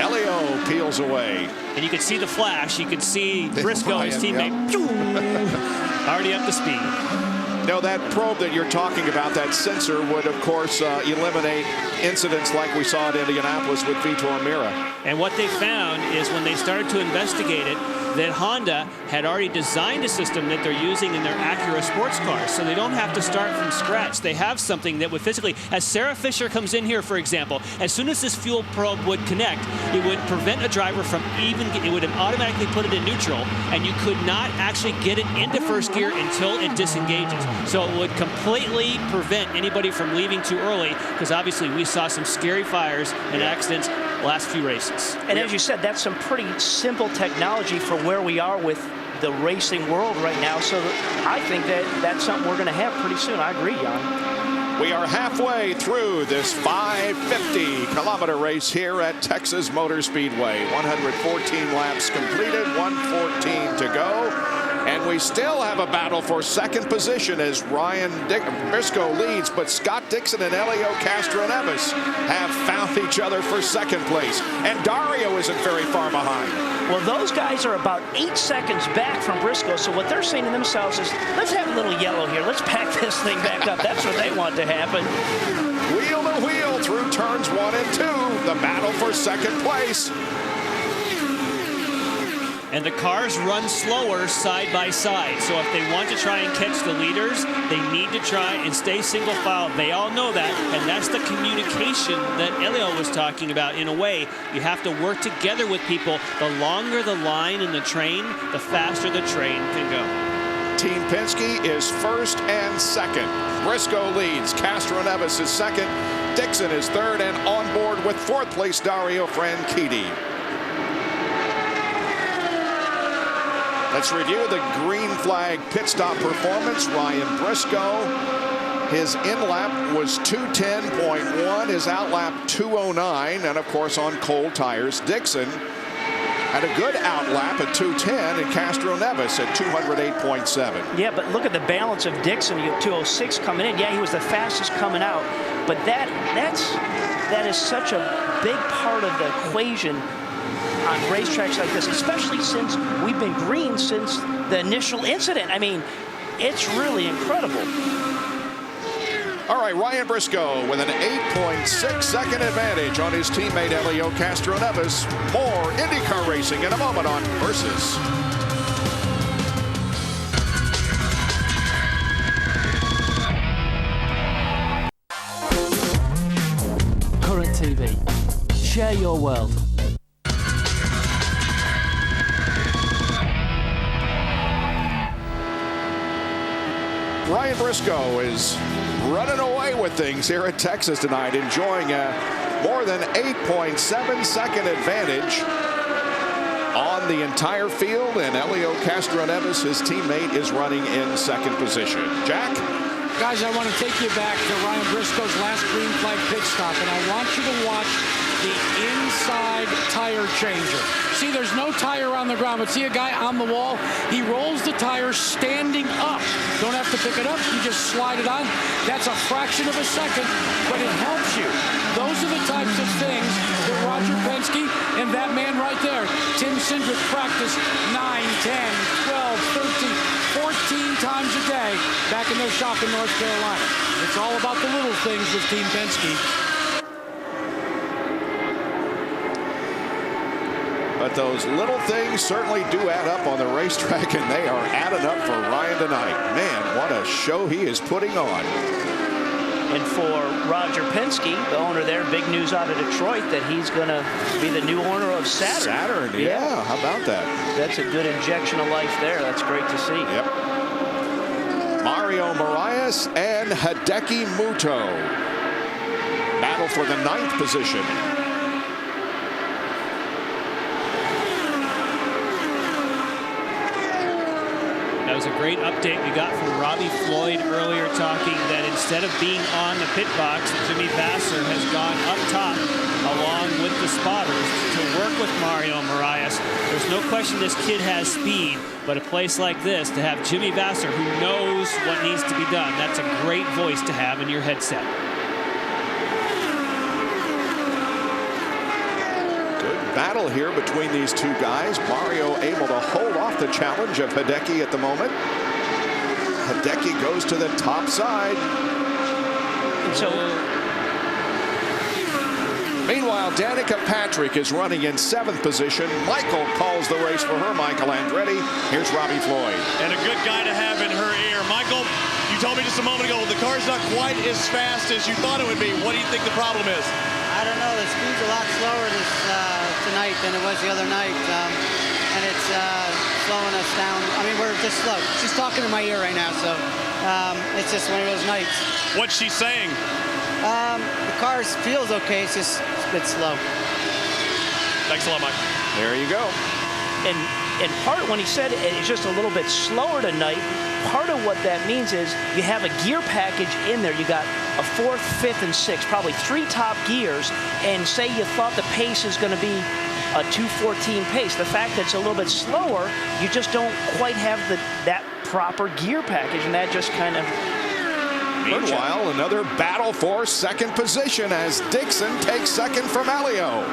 G: Elio peels away.
L: And you could see the flash. You could see Briscoe, his teammate, already up to speed.
G: Now, that probe that you're talking about, that sensor, would, of course, eliminate incidents like we saw at Indianapolis with Vitor Meira.
L: And what they found is when they started to investigate it, that Honda had already designed a system that they're using in their Acura sports cars, so they don't have to start from scratch. They have something that would physically, as Sarah Fisher comes in here, for example, as soon as this fuel probe would connect, it would prevent a driver from it would automatically put it in neutral, and you could not actually get it into first gear until it disengages. So it would completely prevent anybody from leaving too early, because obviously we saw some scary fires and accidents last few races.
M: And as you said, that's some pretty simple technology for where we are with the racing world right now. So I think that's something we're going to have pretty soon. I agree, Jan.
G: We are halfway through this 550-kilometer race here at Texas Motor Speedway. 114 laps completed, 114 to go. And we still have a battle for second position as Ryan Briscoe leads, but Scott Dixon and Elio Castroneves have found each other for second place. And Dario isn't very far behind.
M: Well, those guys are about 8 seconds back from Briscoe, so what they're saying to themselves is, let's have a little yellow here. Let's pack this thing back up. That's what they want to happen.
G: Wheel to wheel through turns 1 and 2. The battle for second place.
L: And the cars run slower side by side. So if they want to try and catch the leaders, they need to try and stay single file. They all know that. And that's the communication that Elio was talking about. In a way, you have to work together with people. The longer the line in the train, the faster the train can go.
G: Team Penske is first and second. Briscoe leads. Castroneves is second. Dixon is third, and on board with fourth place Dario Franchitti. Let's review the green flag pit stop performance. Ryan Briscoe, his in-lap was 210.1, his out-lap 209, and of course on cold tires. Dixon had a good out-lap at 210, and Castroneves at 208.7.
M: Yeah, but look at the balance of Dixon. You have 206 coming in. Yeah, he was the fastest coming out, but that is such a big part of the equation on racetracks like this, especially since we've been green since the initial incident. I mean, it's really incredible.
G: All right, Ryan Briscoe with an 8.6 second advantage on his teammate Elio Castroneves. More IndyCar racing in a moment on Versus.
C: Current TV. Share your world.
G: Ryan Briscoe is running away with things here at Texas tonight, enjoying a more than 8.7 second advantage on the entire field, and Elio Castroneves, his teammate, is running in second position. Jack?
K: Guys, I want to take you back to Ryan Briscoe's last green flag pit stop, and I want you to watch the inside tire changer. See, there's no tire on the ground, but see a guy on the wall? He rolls the tire standing up. Don't have to pick it up, you just slide it on. That's a fraction of a second, but it helps you. Those are the types of things that Roger Penske and that man right there, Tim Cindric, practice 9, 10, 12, 13, 14 times a day back in their shop in North Carolina. It's all about the little things with Team Penske.
G: But those little things certainly do add up on the racetrack, and they are adding up for Ryan tonight. Man, what a show he is putting on.
M: And for Roger Penske, the owner there, big news out of Detroit that he's going to be the new owner of Saturn.
G: Saturn, yeah. How about that?
M: That's a good injection of life there. That's great to see.
G: Yep. Mario Moraes and Hideki Muto battle for the 9th position.
L: That was a great update we got from Robbie Floyd earlier, talking that instead of being on the pit box, Jimmy Vasser has gone up top along with the spotters to work with Mario Moraes. There's no question this kid has speed, but a place like this, to have Jimmy Vasser who knows what needs to be done, that's a great voice to have in your headset.
G: Battle here between these two guys. Mario able to hold off the challenge of Hideki at the moment. Hideki goes to the top side.
M: And so
G: Meanwhile, Danica Patrick is running in 7th position. Michael calls the race for her, Michael Andretti. Here's Robbie Floyd.
Q: And a good guy to have in her ear. Michael, you told me just a moment ago, the car's not quite as fast as you thought it would be. What do you think the problem is?
R: I don't know. The speed's a lot slower tonight than it was the other night. And it's slowing us down. I mean, we're just slow. She's talking in my ear right now, so it's just one of those nights.
Q: What's she saying?
R: The car feels okay. It's just a bit slow.
Q: Thanks a lot, Mike.
G: There you go.
M: And part when he said it's just a little bit slower tonight, part of what that means is you have a gear package in there. You got a 4th, 5th, and 6th, probably 3 top gears. And say you thought the pace is going to be a 2:14 pace. The fact that it's a little bit slower, you just don't quite have that proper gear package, and that just kind of.
G: Meanwhile, another battle for 2nd position as Dixon takes 2nd from Elio.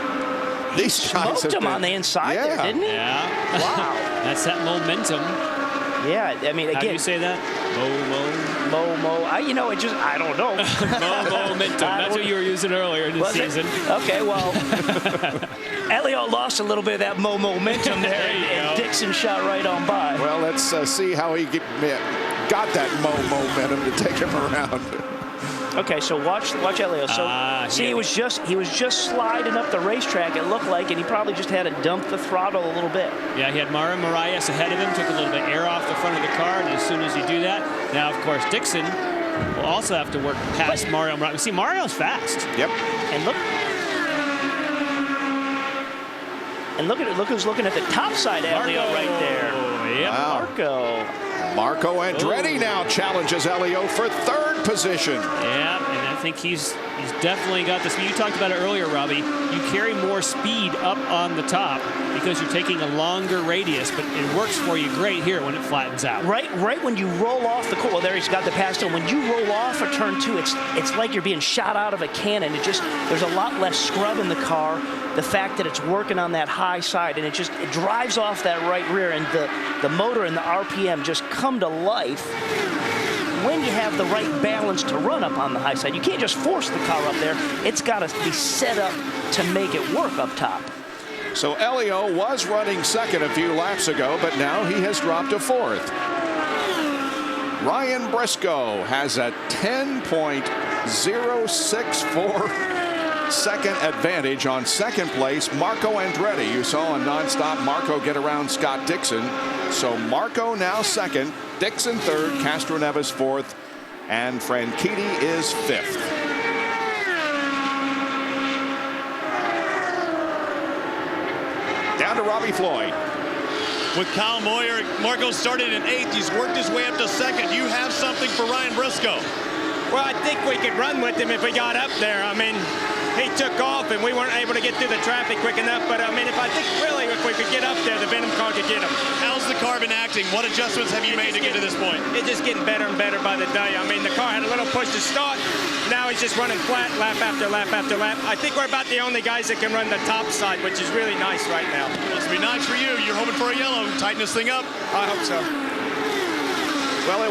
G: These guys
M: smoked him on the inside there, didn't he?
L: Yeah.
M: Wow.
L: That's that momentum.
M: Yeah, I mean, again.
L: How do you say that?
M: I don't know.
L: Momentum. That's what you were using earlier in the season.
M: Okay, well, Elliott lost a little bit of that momentum there, and Dixon shot right on by.
G: Well, let's see how he got that momentum to take him around.
M: Okay, so watch Elio. So see, he was just sliding up the racetrack, it looked like, and he probably just had to dump the throttle a little bit.
L: Yeah, he had Mario Moraes ahead of him, took a little bit of air off the front of the car, and as soon as you do that, now of course Dixon will also have to work past Mario Moraes. See, Mario's fast.
G: Yep.
M: And look who's looking at the top side of Elio right there.
L: Yep.
M: Wow.
G: Marco Andretti now challenges Elio for 3rd position.
L: Yeah, and I think he's definitely got this. You talked about it earlier, Robbie. You carry more speed up on the top because you're taking a longer radius, but it works for you great here when it flattens out.
M: Right when you roll off the well, there he's got the pass turn. When you roll off a turn 2, it's like you're being shot out of a cannon. There's a lot less scrub in the car. The fact that it's working on that high side, and it drives off that right rear, and the motor and the RPM just come to life when you have the right balance to run up on the high side. You can't just force the car up there. It's got to be set up to make it work up top.
G: So Elio was running 2nd a few laps ago, but now he has dropped to 4th. Ryan Briscoe has a 10.064 second advantage on 2nd place. Marco Andretti, you saw on nonstop Marco get around Scott Dixon. So Marco now 2nd, Dixon 3rd, Castroneves 4th, and Franchitti is 5th. Down to Robbie Floyd.
Q: With Kyle Moyer, Marco started in 8th. He's worked his way up to 2nd. You have something for Ryan Briscoe.
S: Well, I think we could run with him if we got up there. I mean, he took off and we weren't able to get through the traffic quick enough. But I mean, if we could get up there, the Venom car could get him.
Q: How's the car been acting? What adjustments have you made to get to this point?
S: It's just getting better and better by the day. I mean, the car had a little push to start. Now he's just running flat lap after lap after lap. I think we're about the only guys that can run the top side, which is really nice right now.
Q: Must be nice for you. You're hoping for a yellow. Tighten this thing up.
S: I hope so.
G: Well,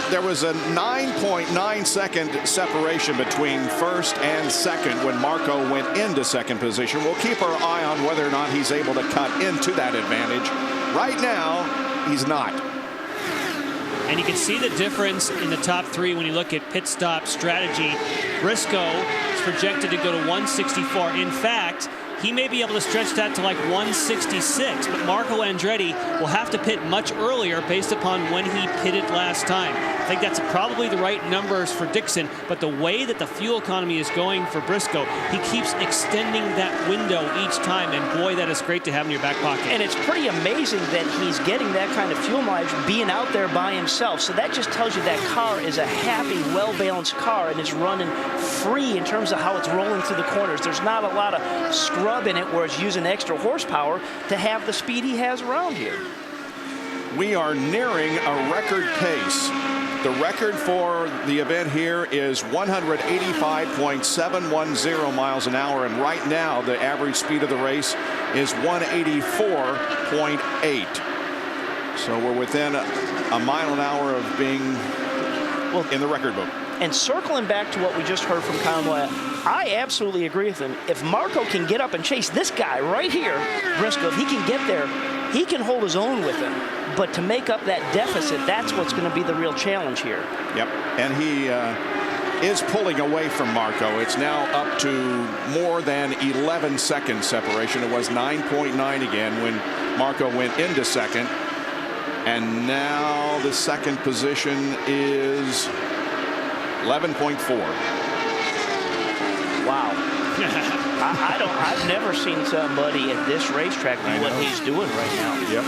G: there was a 9.9 second separation between 1st and 2nd when Marco went into 2nd position. We'll keep our eye on whether or not he's able to cut into that advantage. Right now, he's not.
L: And you can see the difference in the top 3 when you look at pit stop strategy. Briscoe is projected to go to 164. In fact, he may be able to stretch that to like 166, but Marco Andretti will have to pit much earlier based upon when he pitted last time. I think that's probably the right numbers for Dixon, but the way that the fuel economy is going for Briscoe, he keeps extending that window each time, and boy, that is great to have in your back pocket.
M: And it's pretty amazing that he's getting that kind of fuel mileage being out there by himself. So that just tells you that car is a happy, well-balanced car, and it's running free in terms of how it's rolling through the corners. There's not a lot of scrub in it where it's using extra horsepower to have the speed he has around here.
G: We are nearing a record pace. The record for the event here is 185.710 miles an hour, and right now the average speed of the race is 184.8. So we're within a mile an hour of being in the record book.
M: And circling back to what we just heard from Conway, I absolutely agree with him. If Marco can get up and chase this guy right here, Briscoe, if he can get there, he can hold his own with him. But to make up that deficit, that's what's going to be the real challenge here.
G: Yep, and he is pulling away from Marco. It's now up to more than 11 seconds separation. It was 9.9 again when Marco went into second. And now the second position is 11.4.
M: Wow. I've never seen somebody at this racetrack do what he's doing right now.
G: Yep.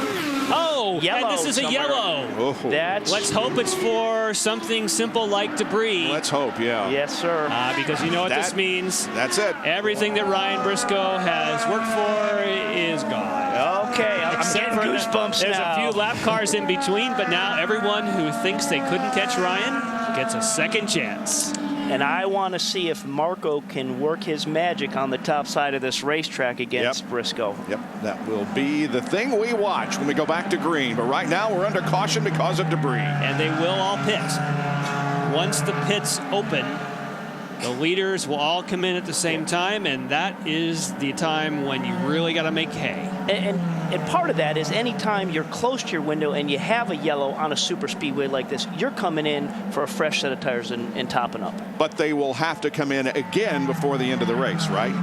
L: Oh,
M: Yellow
L: and this is a yellow.
G: Oh.
L: Let's hope it's for something simple like debris.
G: Let's hope, yeah.
M: Yes, sir.
L: Because you know what this means.
G: That's it.
L: Everything that Ryan Briscoe has worked for is gone.
M: Okay, I'm getting goosebumps
L: There's
M: now.
L: a few lap cars in between, but now everyone who thinks they couldn't catch Ryan gets a second chance.
M: And I want to see if Marco can work his magic on the top side of this racetrack against Briscoe.
G: Yep, that will be the thing we watch when we go back to green. But right now we're under caution because of debris.
L: And they will all pit. Once the pits open, the leaders will all come in at the same time, and that is the time when you really got to make hay.
M: And part of that is anytime you're close to your window and you have a yellow on a super speedway like this, you're coming in for a fresh set of tires and topping up.
G: But they will have to come in again before the end of the race, right?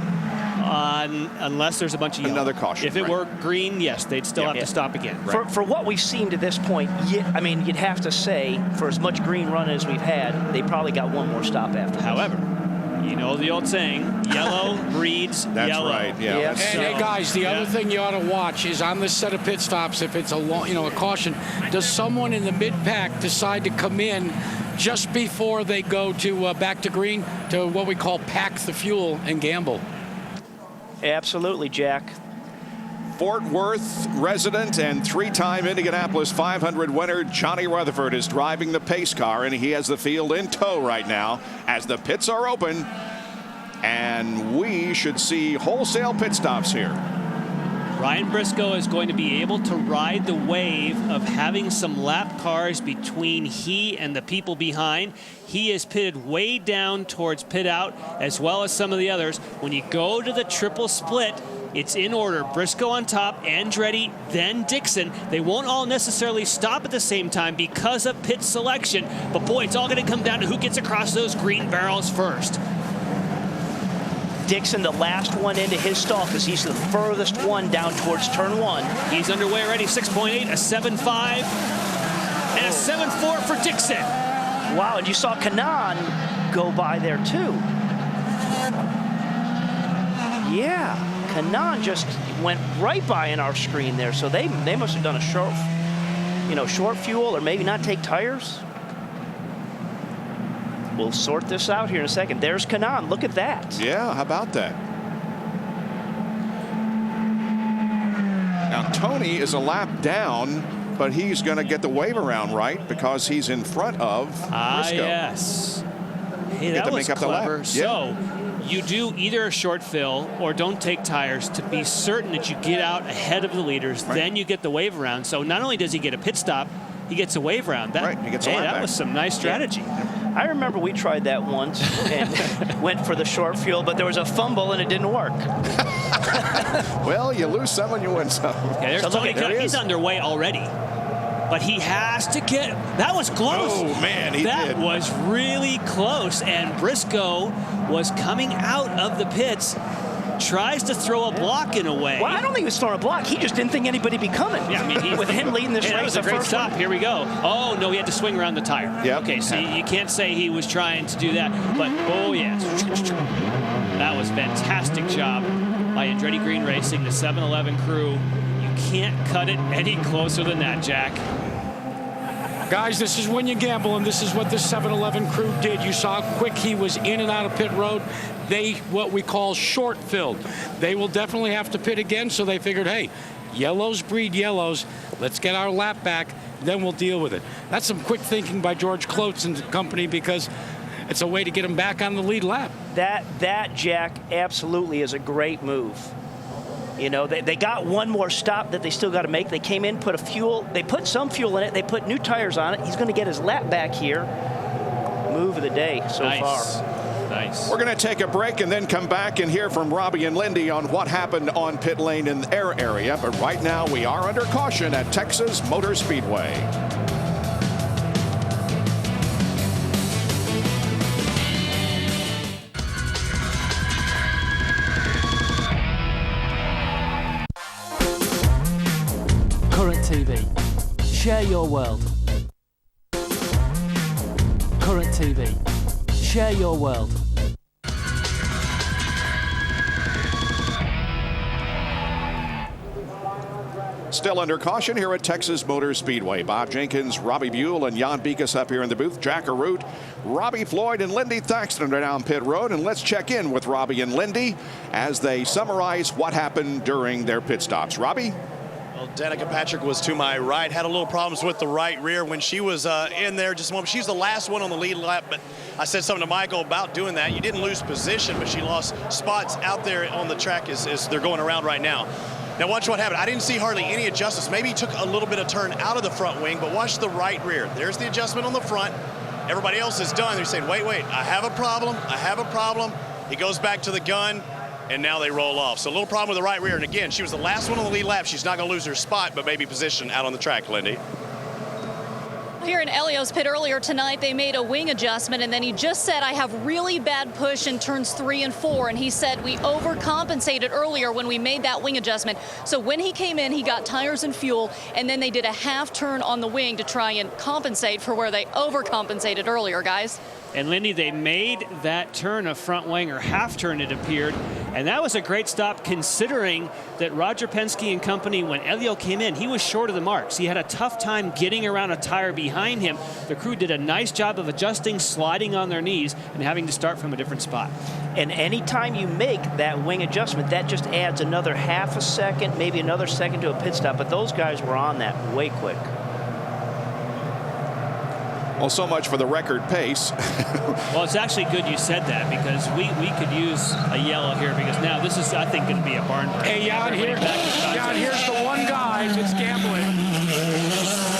L: Unless there's a bunch of yellow.
G: Another caution.
L: If it were green, yes, they'd still have to stop again.
M: Right. For what we've seen to this point, you'd have to say, for as much green run as we've had, they probably got one more stop after this.
L: However, you know the old saying, yellow breeds yellow.
G: That's right, yeah.
K: Hey guys, the other thing you ought to watch is on this set of pit stops, if it's a caution, does someone in the mid-pack decide to come in just before they go to back to green to what we call pack the fuel and gamble?
M: Absolutely, Jack.
G: Fort Worth resident and three-time Indianapolis 500 winner Johnny Rutherford is driving the pace car, and he has the field in tow right now as the pits are open, and we should see wholesale pit stops here.
L: Ryan Briscoe is going to be able to ride the wave of having some lap cars between he and the people behind. He is pitted way down towards pit out, as well as some of the others. When you go to the triple split, it's in order. Briscoe on top, Andretti, then Dixon. They won't all necessarily stop at the same time because of pit selection. But boy, it's all going to come down to who gets across those green barrels first.
M: Dixon, the last one into his stall because he's the furthest one down towards turn one.
L: He's underway already, 6.8, a 7.5, and a 7.4 for Dixon.
M: Wow, and you saw Kanaan go by there too. Yeah, Kanaan just went right by in our screen there, so they must have done a short fuel or maybe not take tires. We'll sort this out here in a second. There's Kanaan. Look at that.
G: Yeah, how about that? Now, Tony is a lap down, but he's going to get the wave around, right? Because he's in front of Briscoe.
L: Yes. Hey, that was clever. So you do either a short fill or don't take tires to be certain that you get out ahead of the leaders. Right. Then you get the wave around. So not only does he get a pit stop, he gets a wave round. That,
G: right, he gets a lap
L: that
G: back.
L: Was some nice strategy.
M: Yeah. I remember we tried that once and went for the short fuel, but there was a fumble and it didn't work.
G: Well, you lose some and you win some.
L: Yeah, there's Tony. He's underway already. But he has to get, that was close.
G: Oh, man, he did.
L: That was really close. And Briscoe was coming out of the pits, tries to throw a block in a way.
M: Well, I don't think he was throwing a block. He just didn't think anybody would be coming.
L: Yeah, I mean,
M: with him leading this race.
L: That was a great stop. Here we go. Oh, no, he had to swing around the tire.
G: Yep.
L: Okay, so you can't say he was trying to do that. But, oh, yes. That was fantastic job by Andretti Green Racing, the 7-Eleven crew. You can't cut it any closer than that, Jack.
K: Guys, this is when you gamble, and this is what the 7-Eleven crew did. You saw how quick he was in and out of pit road. They, what we call short filled. They will definitely have to pit again, so they figured, hey, yellows breed yellows. Let's get our lap back, then we'll deal with it. That's some quick thinking by George Klotz and company, because it's a way to get him back on the lead lap.
M: That Jack, absolutely is a great move. You know, they got one more stop that they still got to make. They came in, they put some fuel in it, they put new tires on it. He's going to get his lap back here, move of the day so far.
L: Nice.
G: We're going to take a break and then come back and hear from Robbie and Lindy on what happened on pit lane in their area. But right now we are under caution at Texas Motor Speedway.
C: Current TV. Share your world. Current TV. Share your world.
G: Still under caution here at Texas Motor Speedway. Bob Jenkins, Robbie Buell, and Jan Beekes up here in the booth. Jack Arute, Robbie Floyd, and Lindy Thaxton are down pit road. And let's check in with Robbie and Lindy as they summarize what happened during their pit stops. Robbie?
Q: Well, Danica Patrick was to my right, had a little problems with the right rear when she was in there just a moment. She's the last one on the lead lap, but I said something to Michael about doing that. You didn't lose position, but she lost spots out there on the track as they're going around right now. Now watch what happened. I didn't see hardly any adjustments. Maybe he took a little bit of turn out of the front wing, but watch the right rear. There's the adjustment on the front. Everybody else is done. They're saying, wait, I have a problem. I have a problem. He goes back to the gun, and now they roll off. So a little problem with the right rear. And again, she was the last one on the lead lap. She's not going to lose her spot, but maybe position out on the track, Lindy.
O: Here in Elio's pit earlier tonight, they made a wing adjustment, and then he just said, I have really bad push in turns 3 and 4. And he said, we overcompensated earlier when we made that wing adjustment. So when he came in, he got tires and fuel, and then they did a half turn on the wing to try and compensate for where they overcompensated earlier, guys.
L: And Lindy, they made that turn a front wing, or half turn it appeared, and that was a great stop considering that Roger Penske and company, when Elio came in, he was short of the marks. He had a tough time getting around a tire behind him. The crew did a nice job of adjusting, sliding on their knees, and having to start from a different spot.
M: And anytime you make that wing adjustment, that just adds another half a second, maybe another second to a pit stop, but those guys were on that way quick.
G: Well, so much for the record pace.
L: Well, it's actually good you said that, because we could use a yellow here, because now this is, I think, going to be a barn burner.
K: Hey, Jan, here's the one guy that's gambling.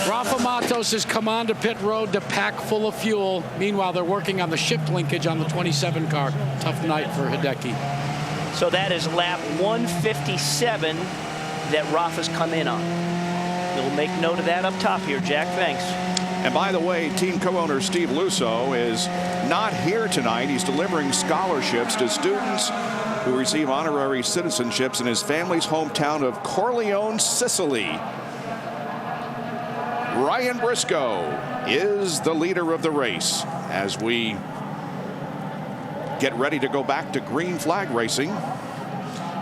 K: Rafa Matos has come onto pit road to pack full of fuel. Meanwhile, they're working on the shift linkage on the 27 car. Tough night for Hideki.
M: So that is lap 157 that Rafa's come in on. We'll make note of that up top here, Jack. Thanks.
G: And by the way, team co-owner Steve Lusso is not here tonight. He's delivering scholarships to students who receive honorary citizenships in his family's hometown of Corleone, Sicily. Ryan Briscoe is the leader of the race as we get ready to go back to green flag racing.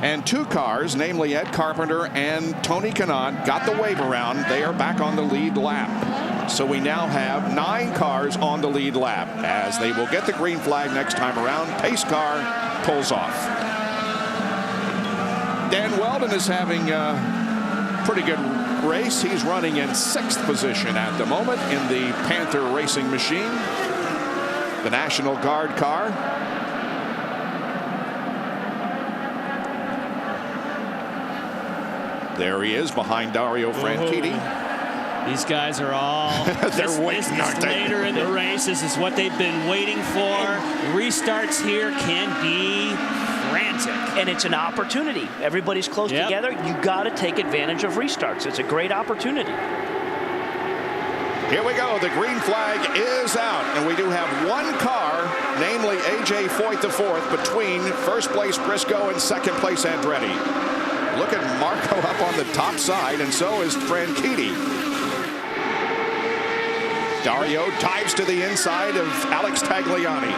G: And 2 cars, namely Ed Carpenter and Tony Kanaan, got the wave around. They are back on the lead lap. So we now have 9 cars on the lead lap as they will get the green flag next time around. Pace car pulls off. Dan Weldon is having a pretty good race. He's running in 6th position at the moment in the Panther Racing Machine, the National Guard car. There he is behind Dario Franchitti.
L: These guys are all
G: they're waiting, aren't they?
L: Later in the race. This is what they've been waiting for. Restarts here can be frantic.
M: And it's an opportunity. Everybody's close together. You got to take advantage of restarts. It's a great opportunity.
G: Here we go. The green flag is out, and we do have 1 car, namely A.J. Foyt IV, between first place Briscoe and second place Andretti. Look at Marco up on the top side, and so is Franchitti. Dario dives to the inside of Alex Tagliani.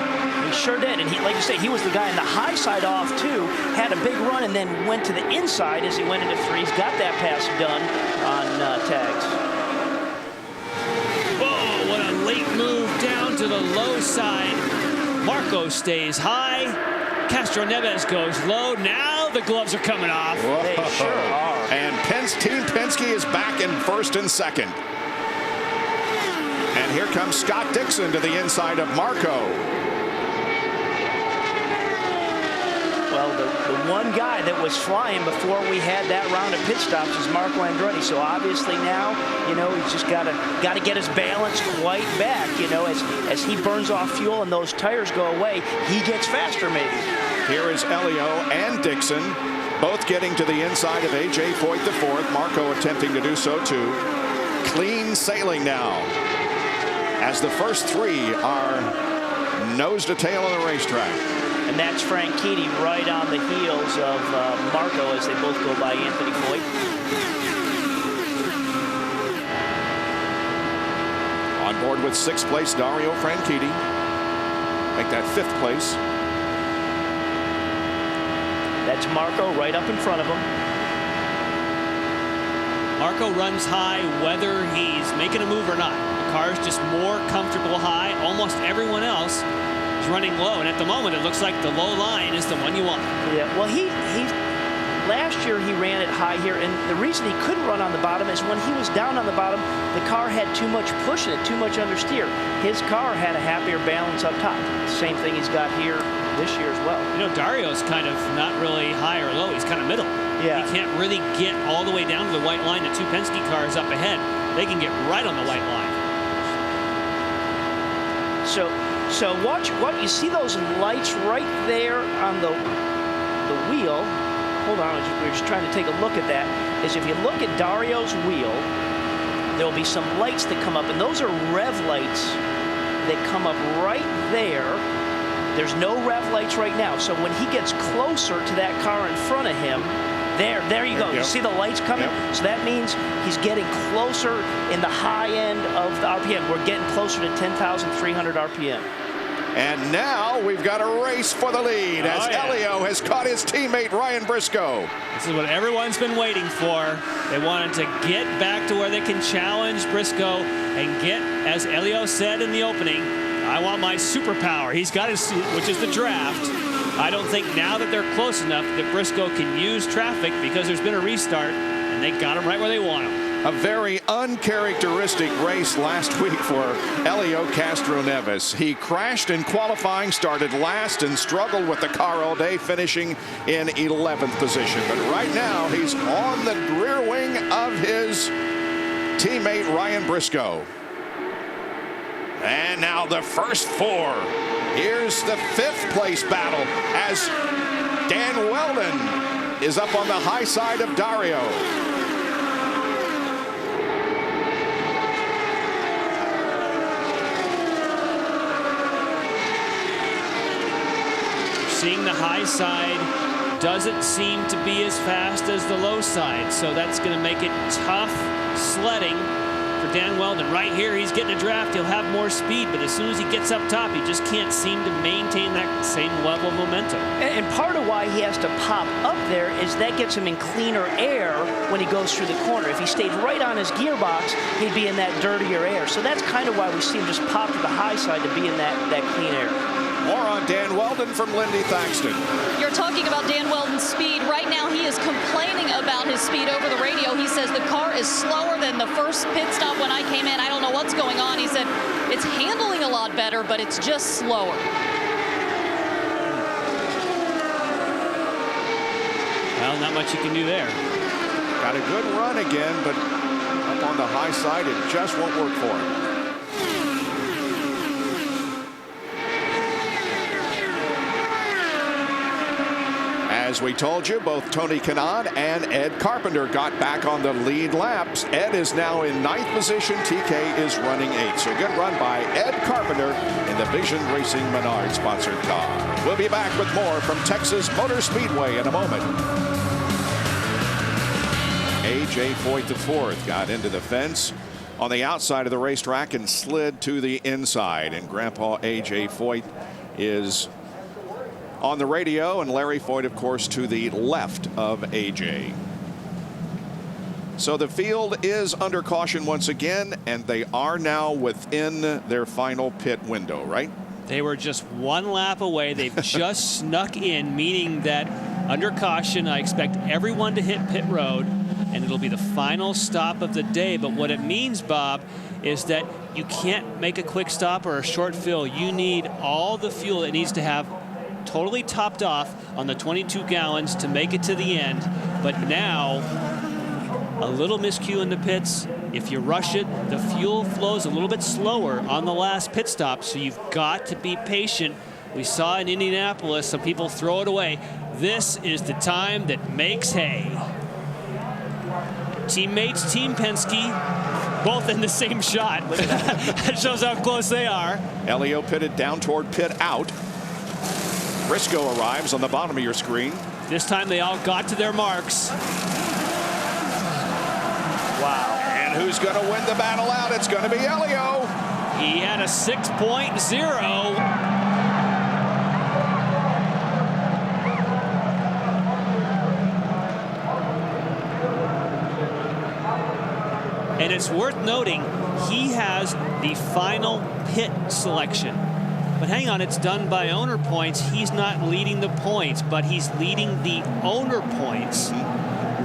M: He sure did, and like you say, he was the guy in the high side off too, had a big run, and then went to the inside as he went into 3. He's got that pass done on tags.
L: Whoa, what a late move down to the low side. Marco stays high. Castro Neves goes low. Now the gloves are coming off.
G: Whoa.
M: They sure are.
G: And Team Penske is back in first and second. And here comes Scott Dixon to the inside of Marco.
M: Well, well, the one guy that was flying before we had that round of pit stops is Marco Andretti. So obviously now, you know, he's just got to get his balance quite back. You know, as he burns off fuel and those tires go away, he gets faster maybe.
G: Here is Elio and Dixon, both getting to the inside of A.J. Foyt the fourth. Marco attempting to do so too. Clean sailing now, as the first three are nose to tail on the racetrack.
M: And that's Franchitti right on the heels of Marco as they both go by Anthony Foyt.
G: On board with sixth place, Dario Franchitti. Make that fifth place.
M: That's Marco right up in front of him.
L: Marco runs high whether he's making a move or not. The car's just more comfortable high. Almost everyone else is running low, and at the moment it looks like the low line is the one you want.
M: Yeah, well, he last year he ran it high here, and the reason he couldn't run on the bottom is when he was down on the bottom, the car had too much push in it, too much understeer. His car had a happier balance up top. Same thing he's got here this year as well.
L: You know, Dario's kind of not really high or low. He's kind of middle.
M: Yeah.
L: He can't really get all the way down to the white line. The two Penske cars up ahead, they can get right on the white line.
M: So watch what you see, those lights right there on the wheel. Hold on, we're just trying to take a look at that. Is if you look at Dario's wheel, there'll be some lights that come up, and those are rev lights that come up right there. There's no rev lights right now. So when he gets closer to that car in front of him, there you go. You see the lights coming? Yep. So that means he's getting closer in the high end of the RPM. We're getting closer to 10,300 RPM.
G: And now we've got a race for the lead as Elio has caught his teammate Ryan Briscoe.
L: This is what everyone's been waiting for. They wanted to get back to where they can challenge Briscoe and get, as Elio said in the opening, I want my superpower. He's got his, which is the draft. I don't think now that they're close enough that Briscoe can use traffic because there's been a restart and they got him right where they want him.
G: A very uncharacteristic race last week for Elio Castroneves. He crashed in qualifying, started last, and struggled with the car all day, finishing in 11th position. But right now, he's on the rear wing of his teammate Ryan Briscoe. And now the first four. Here's the fifth place battle as Dan Weldon is up on the high side of Dario.
L: Seeing the high side doesn't seem to be as fast as the low side, so that's going to make it tough sledding for Dan Weldon. Right here, he's getting a draft. He'll have more speed, but as soon as he gets up top, he just can't seem to maintain that same level of momentum.
M: And part of why he has to pop up there is that gets him in cleaner air when he goes through the corner. If he stayed right on his gearbox, he'd be in that dirtier air. So that's kind of why we see him just pop to the high side to be in that clean air.
G: More on Dan Weldon from Lindy Thaxton.
O: You're talking about Dan Weldon's speed. Right now, he is complaining about his speed over the radio. He says the car is slower than the first pit stop when I came in. I don't know what's going on. He said it's handling a lot better, but it's just slower.
L: Well, not much you can do there.
G: Got a good run again, but up on the high side, it just won't work for him. As we told you, both Tony Kanaan and Ed Carpenter got back on the lead laps. Ed is now in 9th position. TK is running 8th. So good run by Ed Carpenter in the Vision Racing Menard sponsored car. We'll be back with more from Texas Motor Speedway in a moment. A.J. Foyt IV got into the fence on the outside of the racetrack and slid to the inside. And Grandpa A.J. Foyt is on the radio, and Larry Foyt, of course, to the left of AJ. So the field is under caution once again, and they are now within their final pit window, right?
L: They were just one lap away. They've just snuck in, meaning that under caution, I expect everyone to hit pit road, and it'll be the final stop of the day. But what it means, Bob, is that you can't make a quick stop or a short fill. You need all the fuel it needs to have totally topped off on the 22 gallons to make it to the end. But now, a little miscue in the pits. If you rush it, the fuel flows a little bit slower on the last pit stop, so you've got to be patient. We saw in Indianapolis some people throw it away. This is the time that makes hay. Teammates, Team Penske, both in the same shot. That shows how close they are.
G: Elio pitted down toward pit out. Briscoe arrives on the bottom of your screen.
L: This time they all got to their marks.
G: Wow. And who's going to win the battle out? It's going to be Elio.
L: He had a 6.0. And it's worth noting, he has the final pit selection. But hang on, it's done by owner points. He's not leading the points, but he's leading the owner points.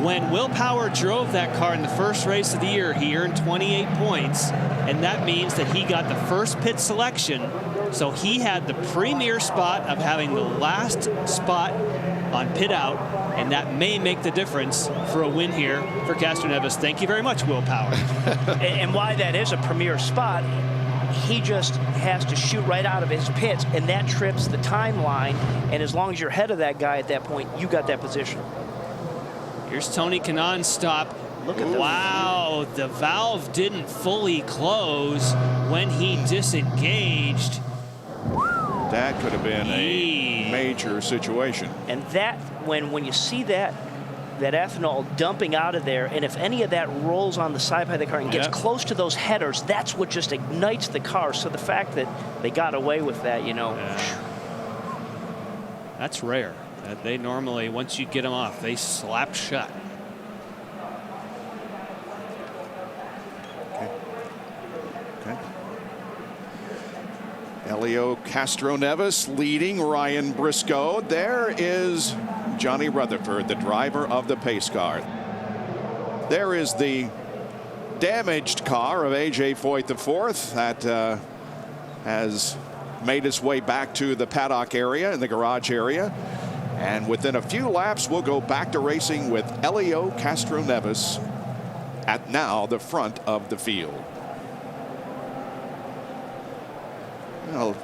L: When Will Power drove that car in the first race of the year, he earned 28 points, and that means that he got the first pit selection. So he had the premier spot of having the last spot on pit out, and that may make the difference for a win here for Castroneves. Thank you very much, Will Power.
M: And why that is a premier spot, he just has to shoot right out of his pits, and that trips the timeline. And as long as you're ahead of that guy at that point, you got that position.
L: Here's Tony Kanaan's stop.
M: Look at
L: wow, the valve didn't fully close when he disengaged.
G: That could have been a major situation.
M: And that, when you see that ethanol dumping out of there, and if any of that rolls on the side by the car and gets close to those headers, that's what just ignites the car. So the fact that they got away with that, you know.
L: That's rare. They normally, once you get them off, they slap shut.
G: Okay. Elio Castroneves leading Ryan Briscoe. There is Johnny Rutherford, the driver of the pace car. There is the damaged car of A.J. Foyt IV that has made its way back to the paddock area, in the garage area. And within a few laps, we'll go back to racing with Elio Castroneves at now the front of the field. Well,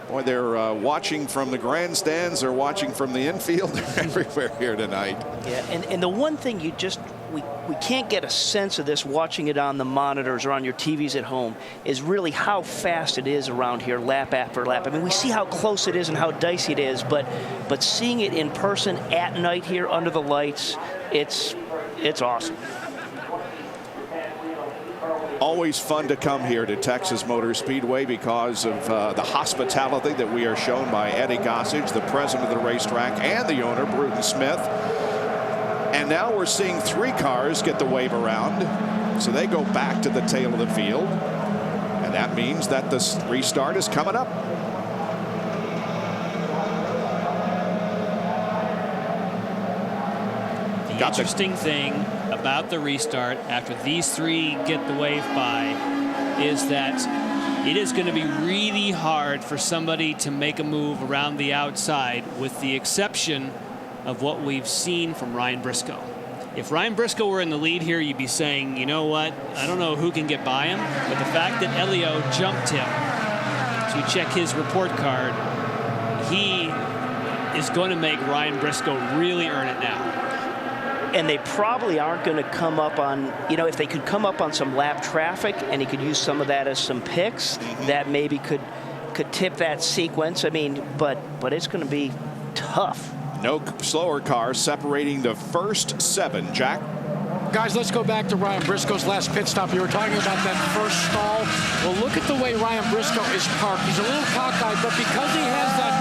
G: boy, they're watching from the grandstands. They're watching from the infield. They're everywhere here tonight.
M: Yeah, and the one thing you just, we can't get a sense of this watching it on the monitors or on your TVs at home, is really how fast it is around here lap after lap. I mean, we see how close it is and how dicey it is, but seeing it in person at night here under the lights, it's awesome.
G: Always fun to come here to Texas Motor Speedway because of the hospitality that we are shown by Eddie Gossage, the president of the racetrack, and the owner, Bruton Smith. And now we're seeing 3 cars get the wave around, so they go back to the tail of the field. And that means that the restart is coming up.
L: The interesting thing about the restart after these 3 get the wave by is that it is going to be really hard for somebody to make a move around the outside, with the exception of what we've seen from Ryan Briscoe. If Ryan Briscoe were in the lead here, you'd be saying, you know what, I don't know who can get by him, but the fact that Elio jumped him, as we check his report card, he is going to make Ryan Briscoe really earn it now.
M: And they probably aren't going to come up on, you know, if they could come up on some lap traffic and he could use some of that as some picks, that maybe could tip that sequence. I mean, but it's going to be tough.
G: No slower cars separating the first 7. Jack?
K: Guys, let's go back to Ryan Briscoe's last pit stop. You were talking about that first stall. Well, look at the way Ryan Briscoe is parked. He's a little cockeyed, but because he has that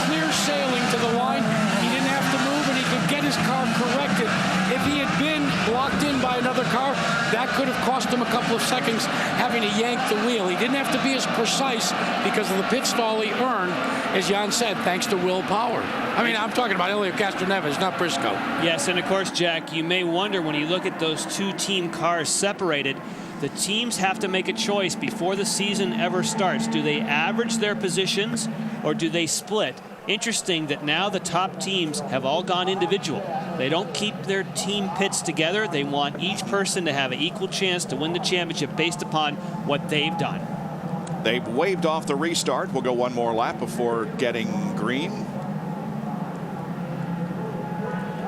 K: clear sailing to the line, he didn't have to move and he could get his car corrected. If he had been blocked in by another car, that could have cost him a couple of seconds having to yank the wheel. He didn't have to be as precise because of the pit stall he earned, as Jan said, thanks to Will Power. I mean, I'm talking about Elio Castroneves, not Briscoe.
L: Yes, and of course, Jack, you may wonder when you look at those 2 team cars separated, the teams have to make a choice before the season ever starts. Do they average their positions, or do they split? Interesting that now the top teams have all gone individual. They don't keep their team pits together. They want each person to have an equal chance to win the championship based upon what they've done.
G: They've waved off the restart. We'll go one more lap before getting green.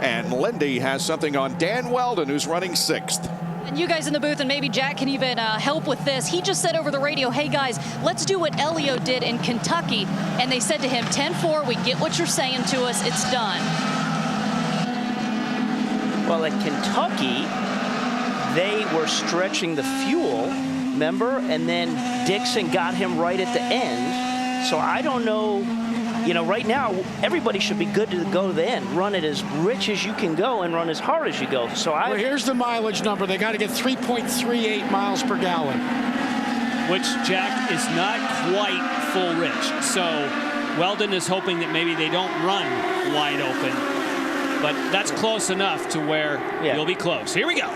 G: And Lindy has something on Dan Weldon, who's running 6th.
O: And you guys in the booth, and maybe Jack can even help with this. He just said over the radio, hey guys, let's do what Elio did in Kentucky. And they said to him, 10-4, we get what you're saying to us, it's done.
M: Well, at Kentucky, they were stretching the fuel, remember? And then Dixon got him right at the end. So I don't know. You know, right now, everybody should be good to go to the end. Run it as rich as you can go and run as hard as you go. So
K: well, here's the mileage number. They got to get 3.38 miles per gallon.
L: Which, Jack, is not quite full rich. So Weldon is hoping that maybe they don't run wide open. But that's close enough to where you'll be close. Here we go.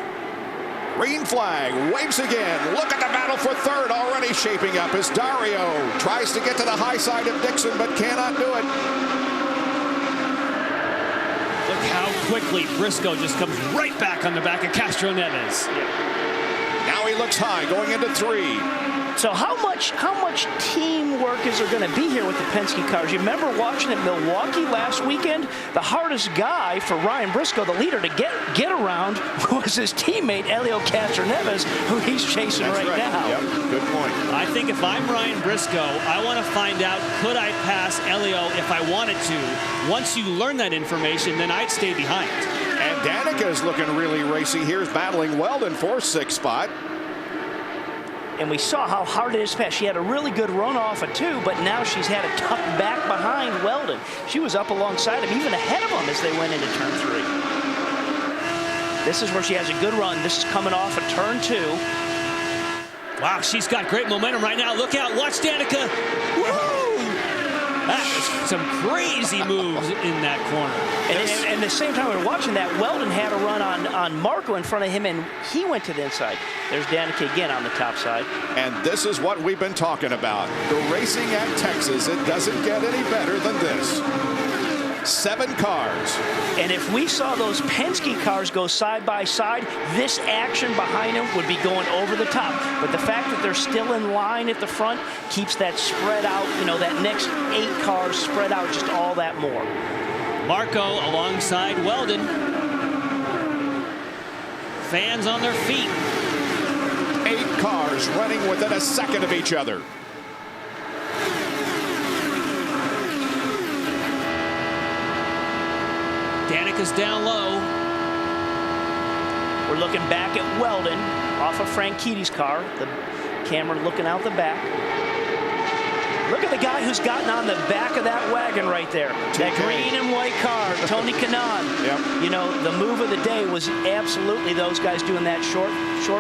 G: Green flag, waves again. Look at the battle for 3rd already shaping up as Dario tries to get to the high side of Dixon but cannot do it.
L: Look how quickly Briscoe just comes right back on the back of Castro Neves.
G: Now he looks high going into 3.
M: So how much teamwork is there going to be here with the Penske cars? You remember watching at Milwaukee last weekend? The hardest guy for Ryan Briscoe, the leader, to get around was his teammate Elio Castroneves, who he's chasing right now.
G: Yep, good point.
L: I think if I'm Ryan Briscoe, I want to find out, could I pass Elio if I wanted to? Once you learn that information, then I'd stay behind.
G: And Danica is looking really racy here, is battling Weldon for 6th spot.
M: And we saw how hard it is to pass. She had a really good run off of 2, but now she's had to tuck back behind Weldon. She was up alongside him, even ahead of him as they went into turn 3. This is where she has a good run. This is coming off of turn 2.
L: Wow, she's got great momentum right now. Look out, watch Danica. Woo! That is some crazy moves in that corner.
M: And at the same time we were watching that, Weldon had a run on Marco in front of him, and he went to the inside. There's Danica again on the top side.
G: And this is what we've been talking about. The racing at Texas, it doesn't get any better than this. 7 cars.
M: And if we saw those Penske cars go side by side, this action behind them would be going over the top. But the fact that they're still in line at the front keeps that spread out, you know, that next 8 cars spread out just all that more.
L: Marco alongside Weldon. Fans on their feet.
G: 8 cars running within a second of each other.
L: Danica's down low.
M: We're looking back at Weldon off of Frank Keaty's car. The camera looking out the back. Look at the guy who's gotten on the back of that wagon right there. That green and white car, Tony Kanaan.
G: Yep.
M: You know, the move of the day was absolutely those guys doing that short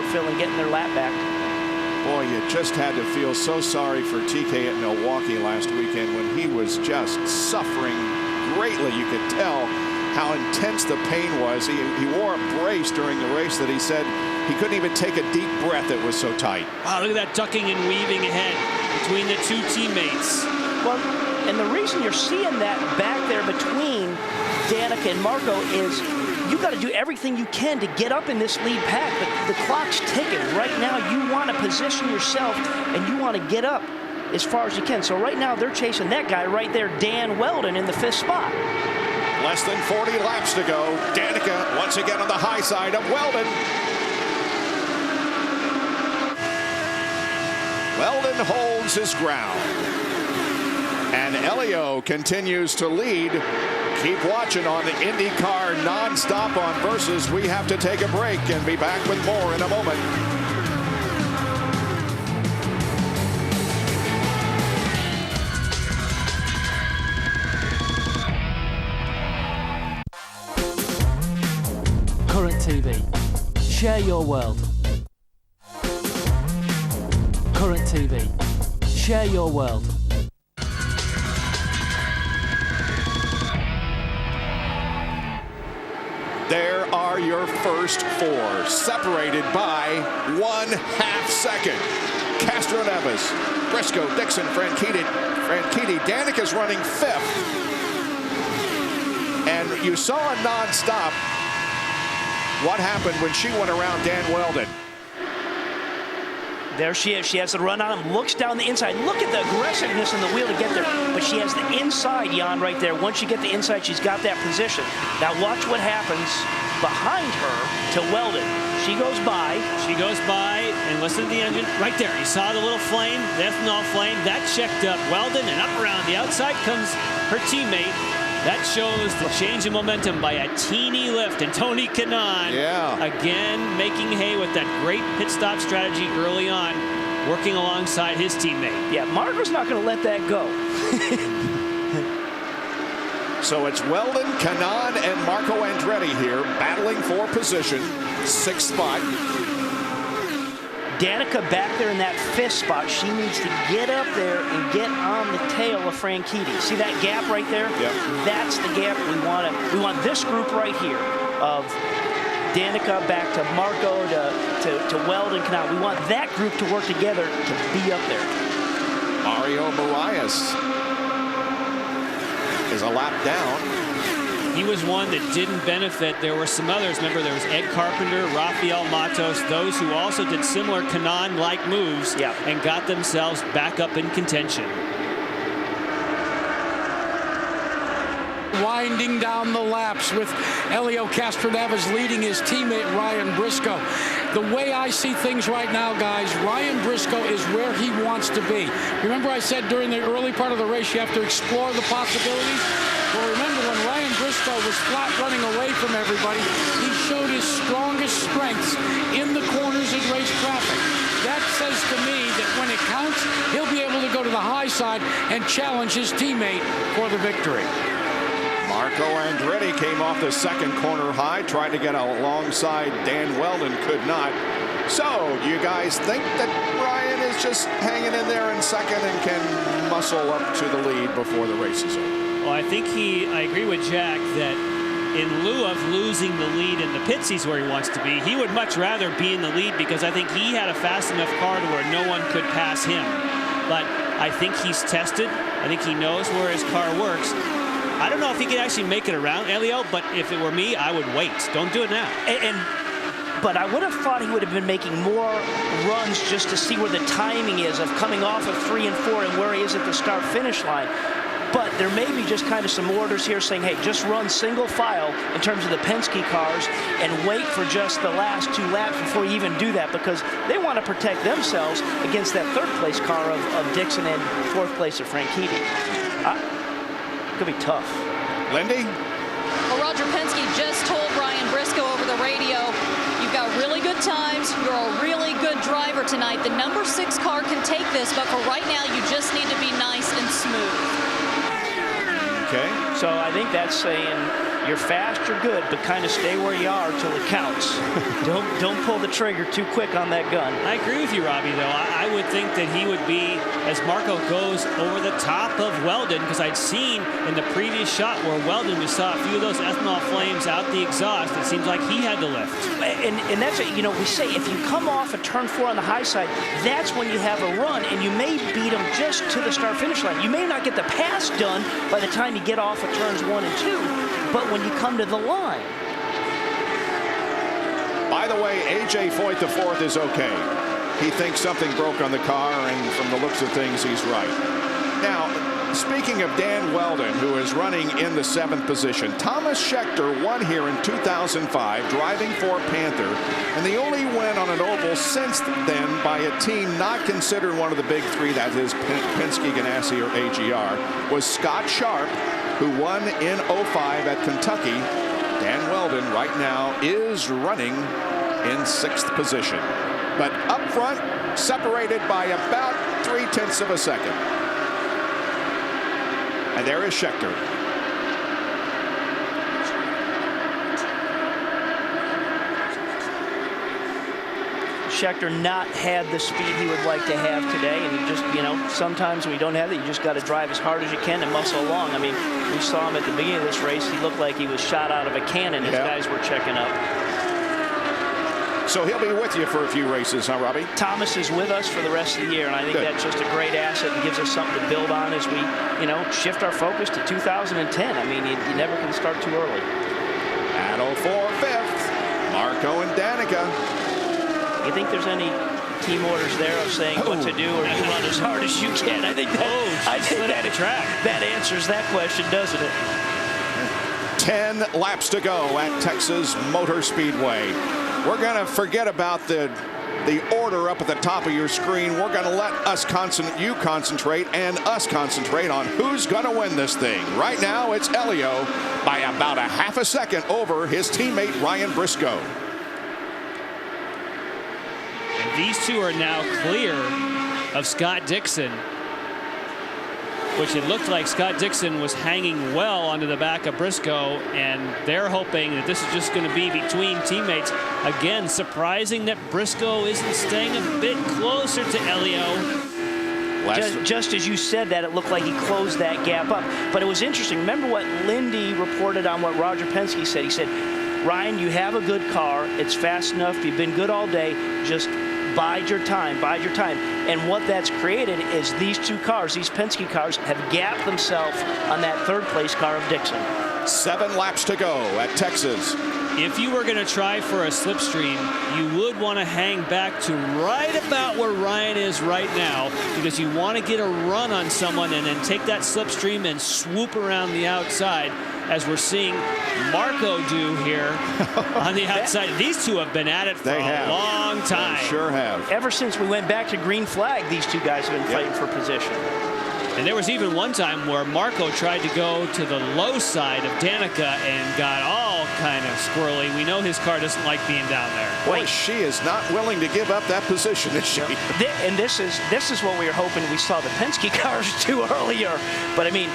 M: fill and getting their lap back.
G: Boy, you just had to feel so sorry for TK at Milwaukee last weekend when he was just suffering greatly. You could tell how intense the pain was. He wore a brace during the race that he said he couldn't even take a deep breath. It was so tight.
L: Wow, look at that ducking and weaving ahead between the 2 teammates.
M: Well, and the reason you're seeing that back there between Danica and Marco is you got to do everything you can to get up in this lead pack. The clock's ticking. Right now, you want to position yourself and you want to get up as far as you can. So right now, they're chasing that guy right there, Dan Weldon, in the 5th spot.
G: Less than 40 laps to go. Danica once again on the high side of Weldon. Weldon holds his ground. And Elio continues to lead. Keep watching on the IndyCar nonstop on Versus. We have to take a break and be back with more in a moment.
C: Current TV. Share your world. Current TV. Share your world.
G: There are your first 4, separated by 1/2 second. Castroneves, Briscoe, Dixon, Franchitti. Danica's running 5th. And you saw a non-stop what happened when she went around Dan Weldon.
M: There she is. She has the run on him, looks down the inside. Look at the aggressiveness in the wheel to get there. But she has the inside, Jan, right there. Once you get the inside, she's got that position. Now watch what happens behind her to Weldon. She goes by.
L: She goes by, and listen to the engine. Right there, you saw the little flame, the ethanol flame. That checked up Weldon, and up around the outside comes her teammate. That shows the change in momentum by a teeny lift. And Tony Kanaan, again, making hay with that great pit stop strategy early on, working alongside his teammate.
M: Yeah, Marco's not going to let that go.
G: So it's Weldon, Kanaan, and Marco Andretti here battling for position. 6th spot.
M: Danica back there in that 5th spot. She needs to get up there and get on the tail of Franchitti. See that gap right there?
G: Yep.
M: That's the gap we want. We want this group right here of Danica back to Marco to Weldon, Kanaan. We want that group to work together to be up there.
G: Mario Marias is a lap down.
L: He was one that didn't benefit. There were some others. Remember, there was Ed Carpenter, Rafael Matos, those who also did similar Kanaan-like moves and got themselves back up in contention.
K: Winding down the laps with Helio Castroneves leading his teammate Ryan Briscoe. The way I see things right now, guys, Ryan Briscoe is where he wants to be. Remember I said during the early part of the race you have to explore the possibilities? Well, remember when Ryan Briscoe was flat running away from everybody, he showed his strongest strengths in the corners and race traffic. That says to me that when it counts, he'll be able to go to the high side and challenge his teammate for the victory.
G: Marco Andretti came off the 2nd corner high, tried to get alongside Dan Weldon, could not. So, do you guys think that Ryan is just hanging in there in 2nd and can muscle up to the lead before the race is over?
L: Well, I think I agree with Jack that in lieu of losing the lead in the pits, he's where he wants to be. He would much rather be in the lead because I think he had a fast enough car to where no one could pass him. But I think he's tested. I think he knows where his car works. I don't know if he can actually make it around, Elio, but if it were me, I would wait. Don't do it now.
M: But I would have thought he would have been making more runs just to see where the timing is of coming off of 3 and 4 and where he is at the start-finish line. But there may be just kind of some orders here saying, hey, just run single file in terms of the Penske cars and wait for just the last 2 laps before you even do that because they want to protect themselves against that 3rd place car of Dixon and 4th place of Franchitti. Could be tough.
G: Lindy?
O: Well, Roger Penske just told Ryan Briscoe over the radio, you've got really good times, you're a really good driver tonight. The number 6 car can take this, but for right now, you just need to be nice and smooth.
G: Okay.
M: So I think that's saying you're fast, you're good, but kind of stay where you are till it counts. Don't pull the trigger too quick on that gun.
L: I agree with you, Robbie, though. I would think that he would be, as Marco goes over the top of Weldon, because I'd seen in the previous shot where Weldon, we saw a few of those ethanol flames out the exhaust. It seems like he had to lift.
M: And that's it. You know, we say if you come off a turn 4 on the high side, that's when you have a run, and you may beat him just to the start-finish line. You may not get the pass done by the time you get off of turns 1 and 2, but when you come to the line.
G: By the way, A.J. Foyt IV is okay. He thinks something broke on the car, and from the looks of things, he's right. Now, speaking of Dan Weldon, who is running in the 7th position, Thomas Scheckter won here in 2005, driving for Panther, and the only win on an oval since then by a team not considered one of the big 3, that is Penske, Ganassi, or AGR, was Scott Sharp, who won in 05 at Kentucky. Dan Weldon right now is running in 6th position. But up front, separated by about 0.3 of a second. And there is Scheckter.
M: Scheckter not had the speed he would like to have today, and you just, you know, sometimes when you don't have it, you just got to drive as hard as you can and muscle along. I mean, we saw him at the beginning of this race. He looked like he was shot out of a cannon as guys were checking up.
G: So he'll be with you for a few races, huh, Robbie?
M: Thomas is with us for the rest of the year, and I think that's just a great asset and gives us something to build on as we, shift our focus to 2010. I mean, you never can start too early.
G: At 04 fifth, Marco and Danica.
M: You think there's any team orders there of saying what to do, or you run as hard as you can? I think that answers that question, doesn't it?
G: 10 laps to go at Texas Motor Speedway. We're going to forget about the order up at the top of your screen. We're going to let you concentrate and us concentrate on who's going to win this thing. Right now, it's Elio by about a half a second over his teammate Ryan Briscoe.
L: And these two are now clear of Scott Dixon, which it looked like Scott Dixon was hanging well onto the back of Briscoe, and they're hoping that this is just going to be between teammates. Again, surprising that Briscoe isn't staying a bit closer to Elio.
M: Just as you said that, it looked like he closed that gap up. But it was interesting. Remember what Lindy reported on what Roger Penske said? He said, Ryan, you have a good car. It's fast enough. You've been good all day. Just bide your time, bide your time. And what that's created is these two cars, these Penske cars, have gapped themselves on that third place car of Dixon.
G: 7 laps to go at Texas.
L: If you were going to try for a slipstream, you would want to hang back to right about where Ryan is right now, because you want to get a run on someone and then take that slipstream and swoop around the outside, as we're seeing Marco do here on the outside. These two have been at it for a long time.
G: They sure have.
M: Ever since we went back to green flag, these two guys have been fighting for position.
L: And there was even one time where Marco tried to go to the low side of Danica and got all kind of squirrely. We know his car doesn't like being down there.
G: Boy, she is not willing to give up that position, is she?
M: And this is what we were hoping we saw the Penske cars do earlier. But I mean,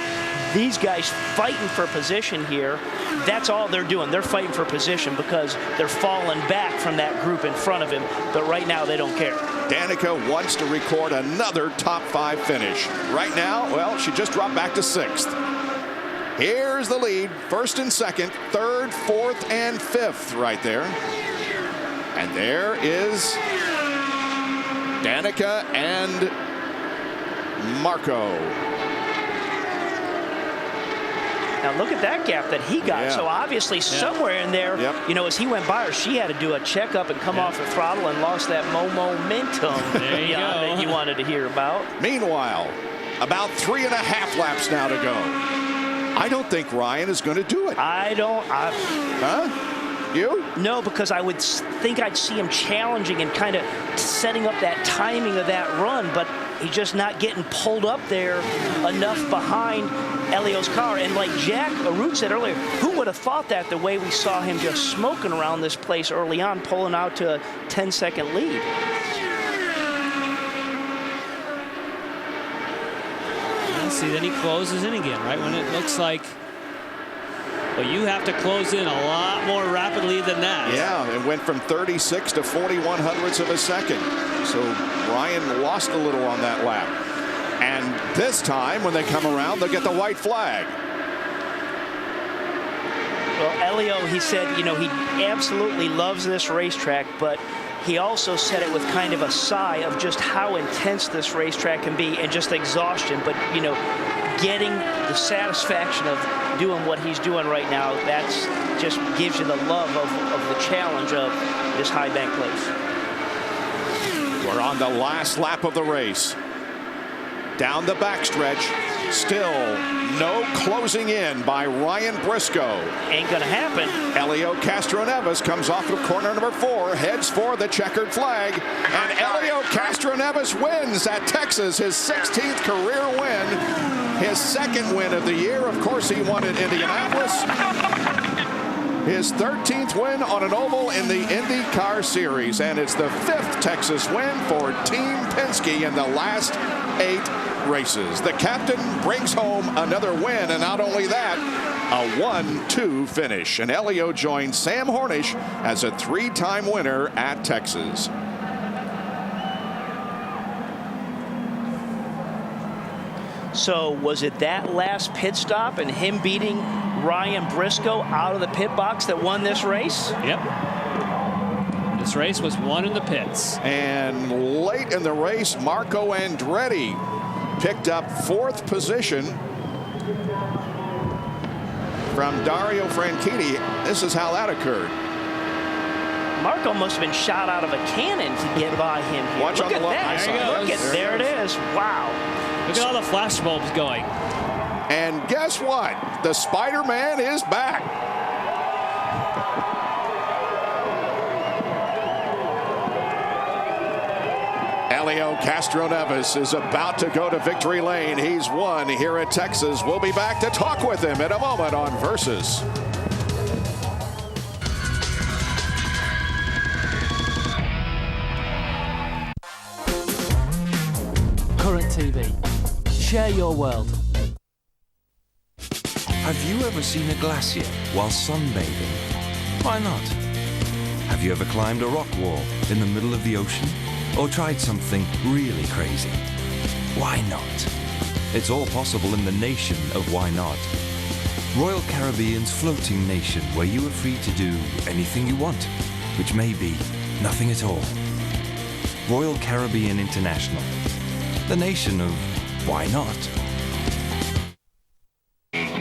M: these guys fighting for position here, that's all they're doing. They're fighting for position because they're falling back from that group in front of him. But right now, they don't care.
G: Danica wants to record another top 5 finish. Right now, well, she just dropped back to 6th. Here's the lead, 1st and 2nd, 3rd, 4th, and 5th right there. And there is Danica and Marco.
M: Now look at that gap that he got. Yeah. So obviously somewhere in there, as he went by her, she had to do a checkup and come off the throttle and lost that momentum that you wanted to hear about.
G: Meanwhile, about 3.5 laps now to go. I don't think Ryan is going to do it. Huh? You?
M: No, because I would think I'd see him challenging and kind of setting up that timing of that run, but he's just not getting pulled up there enough behind Elio's car. And like Jack Arute said earlier, who would have thought that the way we saw him just smoking around this place early on, pulling out to a 10-second lead.
L: See, then he closes in again, right? When it looks like, well, you have to close in a lot more rapidly than that.
G: Yeah, it went from 36 to 41 hundredths of a second. So Ryan lost a little on that lap. And this time, when they come around, they'll get the white flag.
M: Well, Elio, he said, he absolutely loves this racetrack, but he also said it with kind of a sigh of just how intense this racetrack can be and just exhaustion. But, getting the satisfaction of doing what he's doing right now, that's just gives you the love of the challenge of this high bank place.
G: We're on the last lap of the race. Down the backstretch, still no closing in by Ryan Briscoe.
M: Ain't gonna happen.
G: Elio Castroneves comes off of corner number 4, heads for the checkered flag, and Elio Castroneves wins at Texas, his 16th career win, his 2nd win of the year. Of course, he won at Indianapolis. His 13th win on an oval in the IndyCar Series, and it's the 5th Texas win for Team Penske in the last 8 races. The captain brings home another win, and not only that, a 1-2 finish. And Elio joins Sam Hornish as a 3-time winner at Texas.
M: So was it that last pit stop and him beating Ryan Briscoe out of the pit box that won this race?
L: Yep. This race was won in the pits.
G: And late in the race, Marco Andretti picked up 4th position from Dario Franchitti. This is how that occurred.
M: Marco must have been shot out of a cannon to get by him here.
G: Watch
M: Look
G: on the
M: at that. There it is. Wow.
L: Look at all the flash bulbs going.
G: And guess what? The Spider-Man is back. Helio Castroneves is about to go to victory lane. He's won here at Texas. We'll be back to talk with him in a moment on Versus.
C: Current TV. Share your world.
T: Have you ever seen a glacier while sunbathing? Why not? Have you ever climbed a rock wall in the middle of the ocean? Or tried something really crazy? Why not? It's all possible in the nation of why not. Royal Caribbean's floating nation where you are free to do anything you want, which may be nothing at all. Royal Caribbean International, the nation of why not.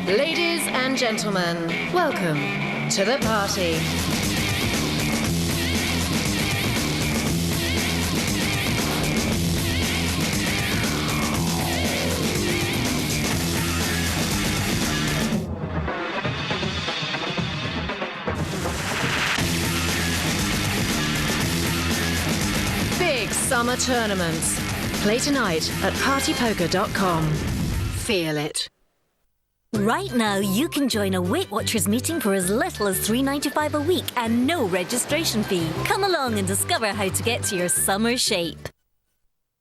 U: Ladies and gentlemen, welcome to the party. Big summer tournaments. Play tonight at partypoker.com. Feel it.
V: Right now, you can join a Weight Watchers meeting for as little as $3.95 a week and no registration fee. Come along and discover how to get to your summer shape.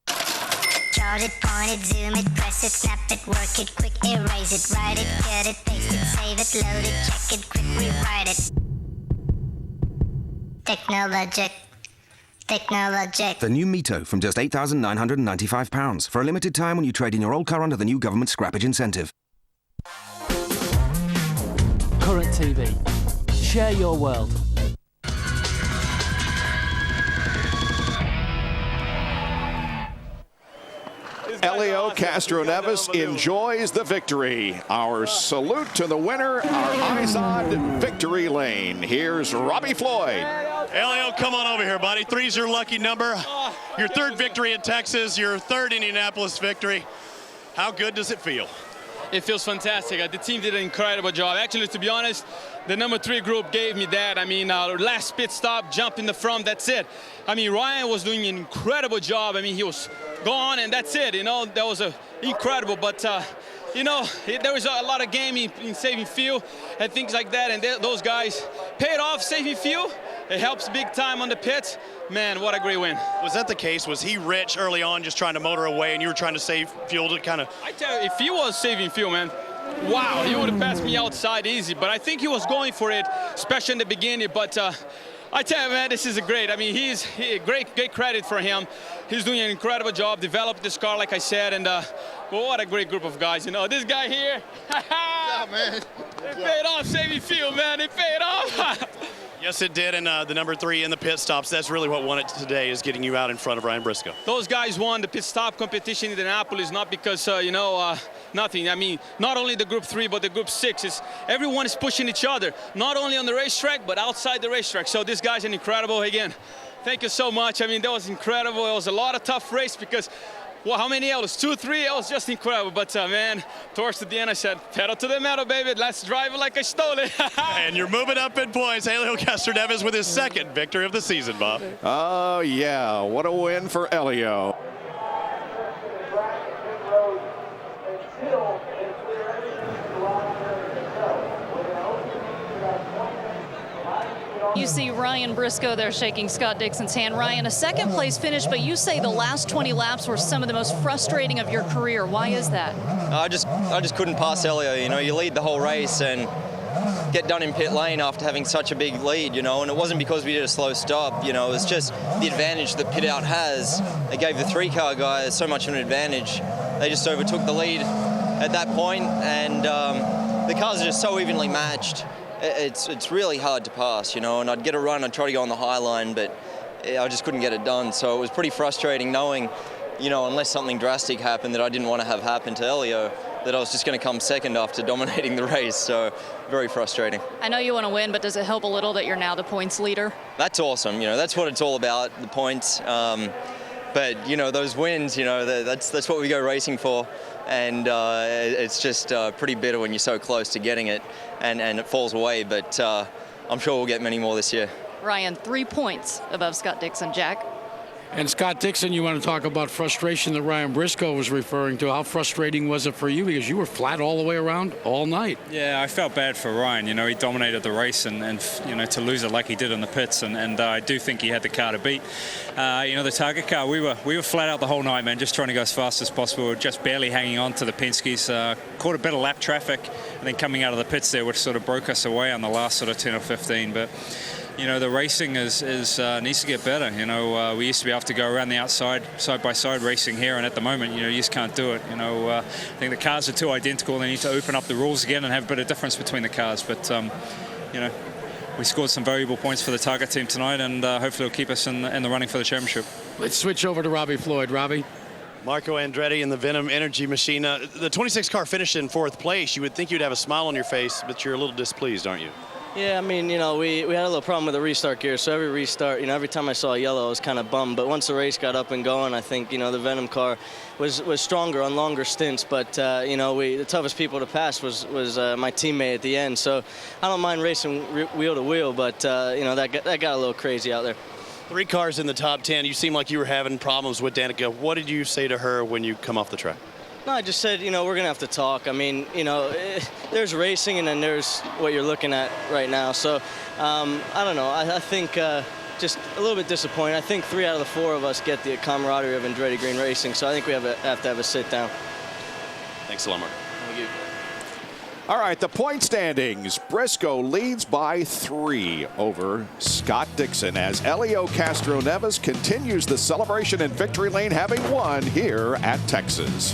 W: Chart it, point it, zoom it, press it, snap it, work it, quick erase it, write it, cut it, paste it, save it, load it, check it, quick rewrite it. Technologic.
X: The new Mito from just £8,995 for a limited time when you trade in your old car under the new government scrappage incentive.
C: Current TV. Share your world.
G: Helio Castroneves enjoys the victory. Our salute to the winner, our eyes on victory lane. Here's Robbie Floyd.
Q: Helio, come on over here, buddy. 3's your lucky number. Your 3rd victory in Texas, your 3rd Indianapolis victory. How good does it feel?
Y: It feels fantastic. The team did an incredible job. Actually, to be honest, the number 3 group gave me that. I mean, last pit stop, jump in the front, that's it. I mean, Ryan was doing an incredible job. I mean, he was gone, and that's it. You know, that was incredible. But, you know, there was a lot of game in saving fuel and things like that, and those guys paid off saving fuel. It helps big time on the pits. Man, what a great win.
Q: Was that the case? Was he rich early on just trying to motor away and you were trying to save fuel to kind of...
Y: I tell you, if he was saving fuel, man, wow, he would have passed me outside easy. But I think he was going for it, especially in the beginning. But I tell you, man, this is great. I mean, great credit for him. He's doing an incredible job, developed this car, like I said, and well, what a great group of guys. You know, this guy here, yeah, man. It paid off saving fuel, man. It paid off.
Q: Yes, it did, and the number 3 in the pit stops, that's really what won it today, is getting you out in front of Ryan Briscoe.
Y: Those guys won the pit stop competition in Indianapolis, not because, you know, nothing. I mean, not only the Group 3, but the Group 6. Everyone is pushing each other, not only on the racetrack, but outside the racetrack. So this guy's an incredible, again, thank you so much. I mean, that was incredible. It was a lot of tough race because, well, how many hours? 2, 3? It was just incredible. But, man, towards the end, I said, pedal to the metal, baby. Let's drive it like I stole it.
Q: And you're moving up in points. Helio Castroneves with his 2nd victory of the season, Bob.
G: Oh, yeah. What a win for Helio.
O: You see Ryan Briscoe there shaking Scott Dixon's hand. Ryan, a 2nd place finish, but you say the last 20 laps were some of the most frustrating of your career. Why is that?
Z: I just couldn't pass Helio. You know, you lead the whole race and get done in pit lane after having such a big lead, you know, and it wasn't because we did a slow stop, you know, it was just the advantage that pit out has. It gave the 3-car guys so much of an advantage. They just overtook the lead at that point, and the cars are just so evenly matched. It's really hard to pass, you know, and I'd get a run, I'd try to go on the high line, but I just couldn't get it done. So it was pretty frustrating knowing, you know, unless something drastic happened that I didn't want to have happen to Elio, that I was just going to come second after dominating the race. So very frustrating.
O: I know you want to win, but does it help a little that you're now the points leader?
Z: That's awesome. You know, that's what it's all about, the points. But, you know, those wins, you know, that's what we go racing for. And it's just pretty bitter when you're so close to getting it and it falls away. But I'm sure we'll get many more this year.
O: Ryan, 3 points above Scott Dixon. Jack?
K: And Scott Dixon, you want to talk about frustration that Ryan Briscoe was referring to. How frustrating was it for you? Because you were flat all the way around all night.
A: Yeah, I felt bad for Ryan. You know, he dominated the race and you know, to lose it like he did in the pits. And I do think he had the car to beat. You know, the target car, we were flat out the whole night, man, just trying to go as fast as possible. We were just barely hanging on to the Penske's. Caught a bit of lap traffic, and then coming out of the pits there, which sort of broke us away on the last sort of 10 or 15. But you know, the racing needs to get better. You know, we used to be able to go around the outside, side-by-side racing here, and at the moment, you know, you just can't do it. You know, I think the cars are too identical. They need to open up the rules again and have a bit of difference between the cars. But, you know, we scored some valuable points for the Target team tonight, and hopefully it'll keep us in the running for the championship.
K: Let's switch over to Robbie Floyd. Robbie?
Q: Marco Andretti in the Venom Energy Machine. The 26 car finished in 4th place. You would think you'd have a smile on your face, but you're a little displeased, aren't you?
B: Yeah, I mean, you know, we had a little problem with the restart gear, so every restart, you know, every time I saw yellow, I was kind of bummed. But once the race got up and going, I think, you know, the Venom car was stronger on longer stints. But, you know, the toughest people to pass was my teammate at the end. So I don't mind racing wheel to wheel, but, you know, that got a little crazy out there.
Q: 3 cars in the top 10. You seem like you were having problems with Danica. What did you say to her when you come off the track?
B: No, I just said, you know, we're going to have to talk. I mean, you know, there's racing and then there's what you're looking at right now. So, I don't know. I think just a little bit disappointed. I think 3 out of the 4 of us get the camaraderie of Andretti Green Racing. So I think we have to have a sit down.
Q: Thanks a lot, Mark.
B: Thank you.
G: All right, the point standings. Briscoe leads by 3 over Scott Dixon as Elio Castroneves continues the celebration in victory lane, having won here at Texas.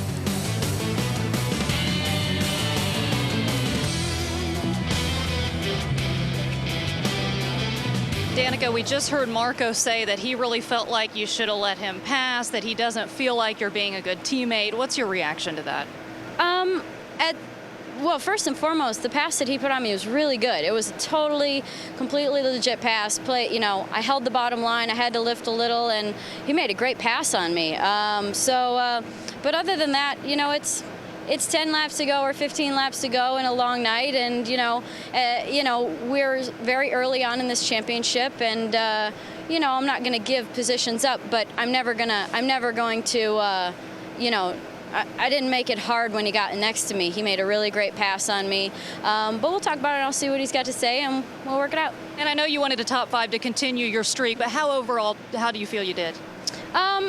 O: Danica, we just heard Marco say that he really felt like you should have let him pass, that he doesn't feel like you're being a good teammate. What's your reaction to that?
D: Well, first and foremost, the pass that he put on me was really good. It was a completely legit pass. You know, I held the bottom line. I had to lift a little, and he made a great pass on me. But other than that, you know, it's 10 laps to go or 15 laps to go in a long night, and you know, we're very early on in this championship, and you know, I'm not going to give positions up, but I'm never going to, you know. I didn't make it hard when he got next to me. He made a really great pass on me. But we'll talk about it. I'll see what he's got to say, and we'll work it out.
O: And I know you wanted a top 5 to continue your streak, but how do you feel you did?
D: At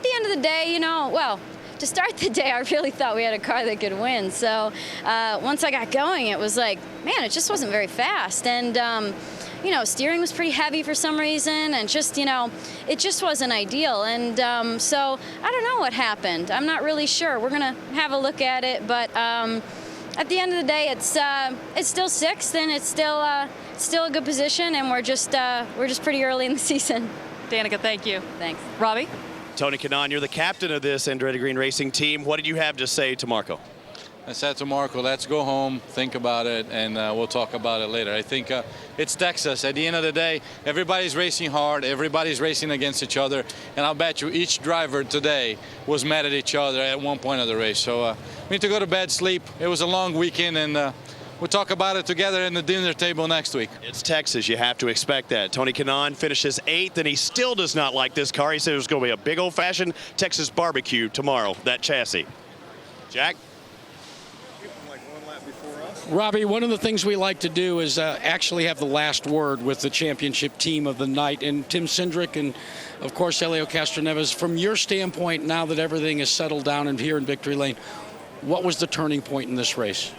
D: the end of the day, you know, well, to start the day, I really thought we had a car that could win. So once I got going, it was like, man, it just wasn't very fast. And, you know, steering was pretty heavy for some reason, and just, you know, it just wasn't ideal. And so I don't know what happened. I'm not really sure. We're going to have a look at it. But at the end of the day, it's still 6th, and it's still a good position, and we're just pretty early in the season.
O: Danica, thank you.
D: Thanks.
O: Robbie?
Q: Tony Kanaan, you're the captain of this Andretti Green Racing team. What did you have to say to Marco?
E: I said to Marco, let's go home, think about it, and we'll talk about it later. I think it's Texas. At the end of the day, everybody's racing hard. Everybody's racing against each other. And I'll bet you each driver today was mad at each other at one point of the race. So we need to go to bed, sleep. It was a long weekend, and we'll talk about it together in the dinner table next week.
Q: It's Texas. You have to expect that. Tony Kanaan finishes 8th, and he still does not like this car. He said it was going to be a big old-fashioned Texas barbecue tomorrow, that chassis. Jack?
K: Robbie, one of the things we like to do is actually have the last word with the championship team of the night. And Tim Cindric and, of course, Elio Castroneves, from your standpoint, now that everything is settled down and here in Victory Lane, what was the turning point in this race?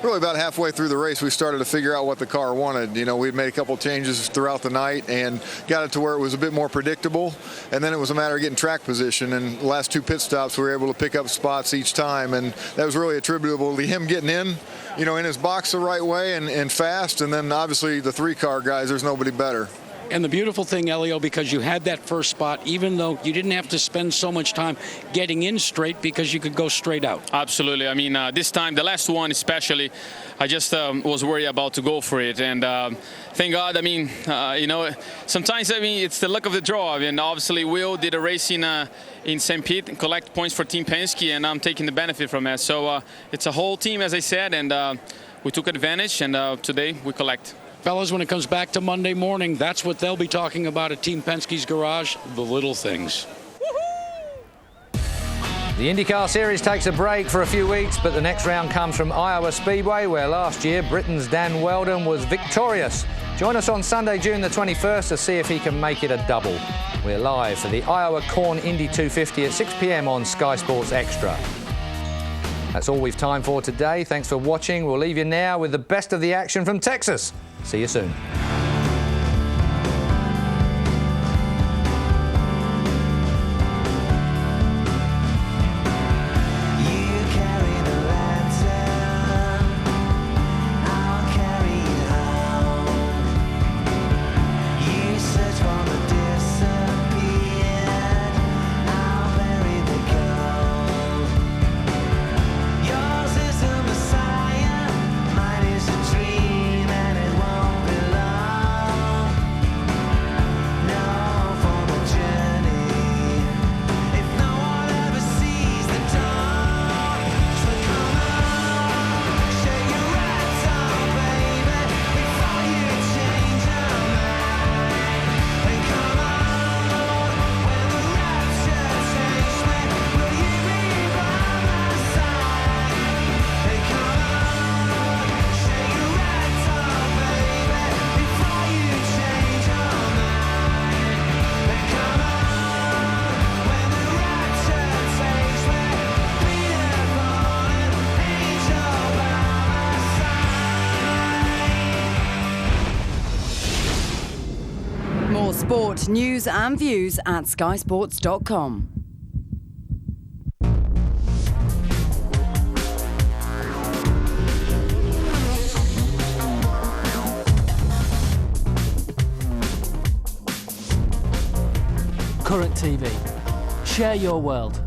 F: Really about halfway through the race, we started to figure out what the car wanted. You know, we'd made a couple changes throughout the night and got it to where it was a bit more predictable. And then it was a matter of getting track position. And the last 2 pit stops, we were able to pick up spots each time. And that was really attributable to him getting in, you know, in his box the right way and fast. And then obviously the 3-car guys, there's nobody better.
K: And the beautiful thing, Elio, because you had that first spot, even though you didn't have to spend so much time getting in straight because you could go straight out.
Y: Absolutely. I mean, this time, the last one especially, I just was worried about to go for it. And thank God, I mean, you know, sometimes, I mean, it's the luck of the draw. I mean, obviously, Will did a race in St. Pete and collect points for Team Penske, and I'm taking the benefit from that. So it's a whole team, as I said, and we took advantage, and today we collect.
K: Fellas, when it comes back to Monday morning, that's what they'll be talking about at Team Penske's garage, the little things.
H: The IndyCar Series takes a break for a few weeks, but the next round comes from Iowa Speedway, where last year Britain's Dan Weldon was victorious. Join us on Sunday, June the 21st to see if he can make it a double. We're live for the Iowa Corn Indy 250 at 6 p.m. on Sky Sports Extra. That's all we've time for today. Thanks for watching. We'll leave you now with the best of the action from Texas. See you soon.
I: Sport, news and views at skysports.com.
C: Current TV. Share your world.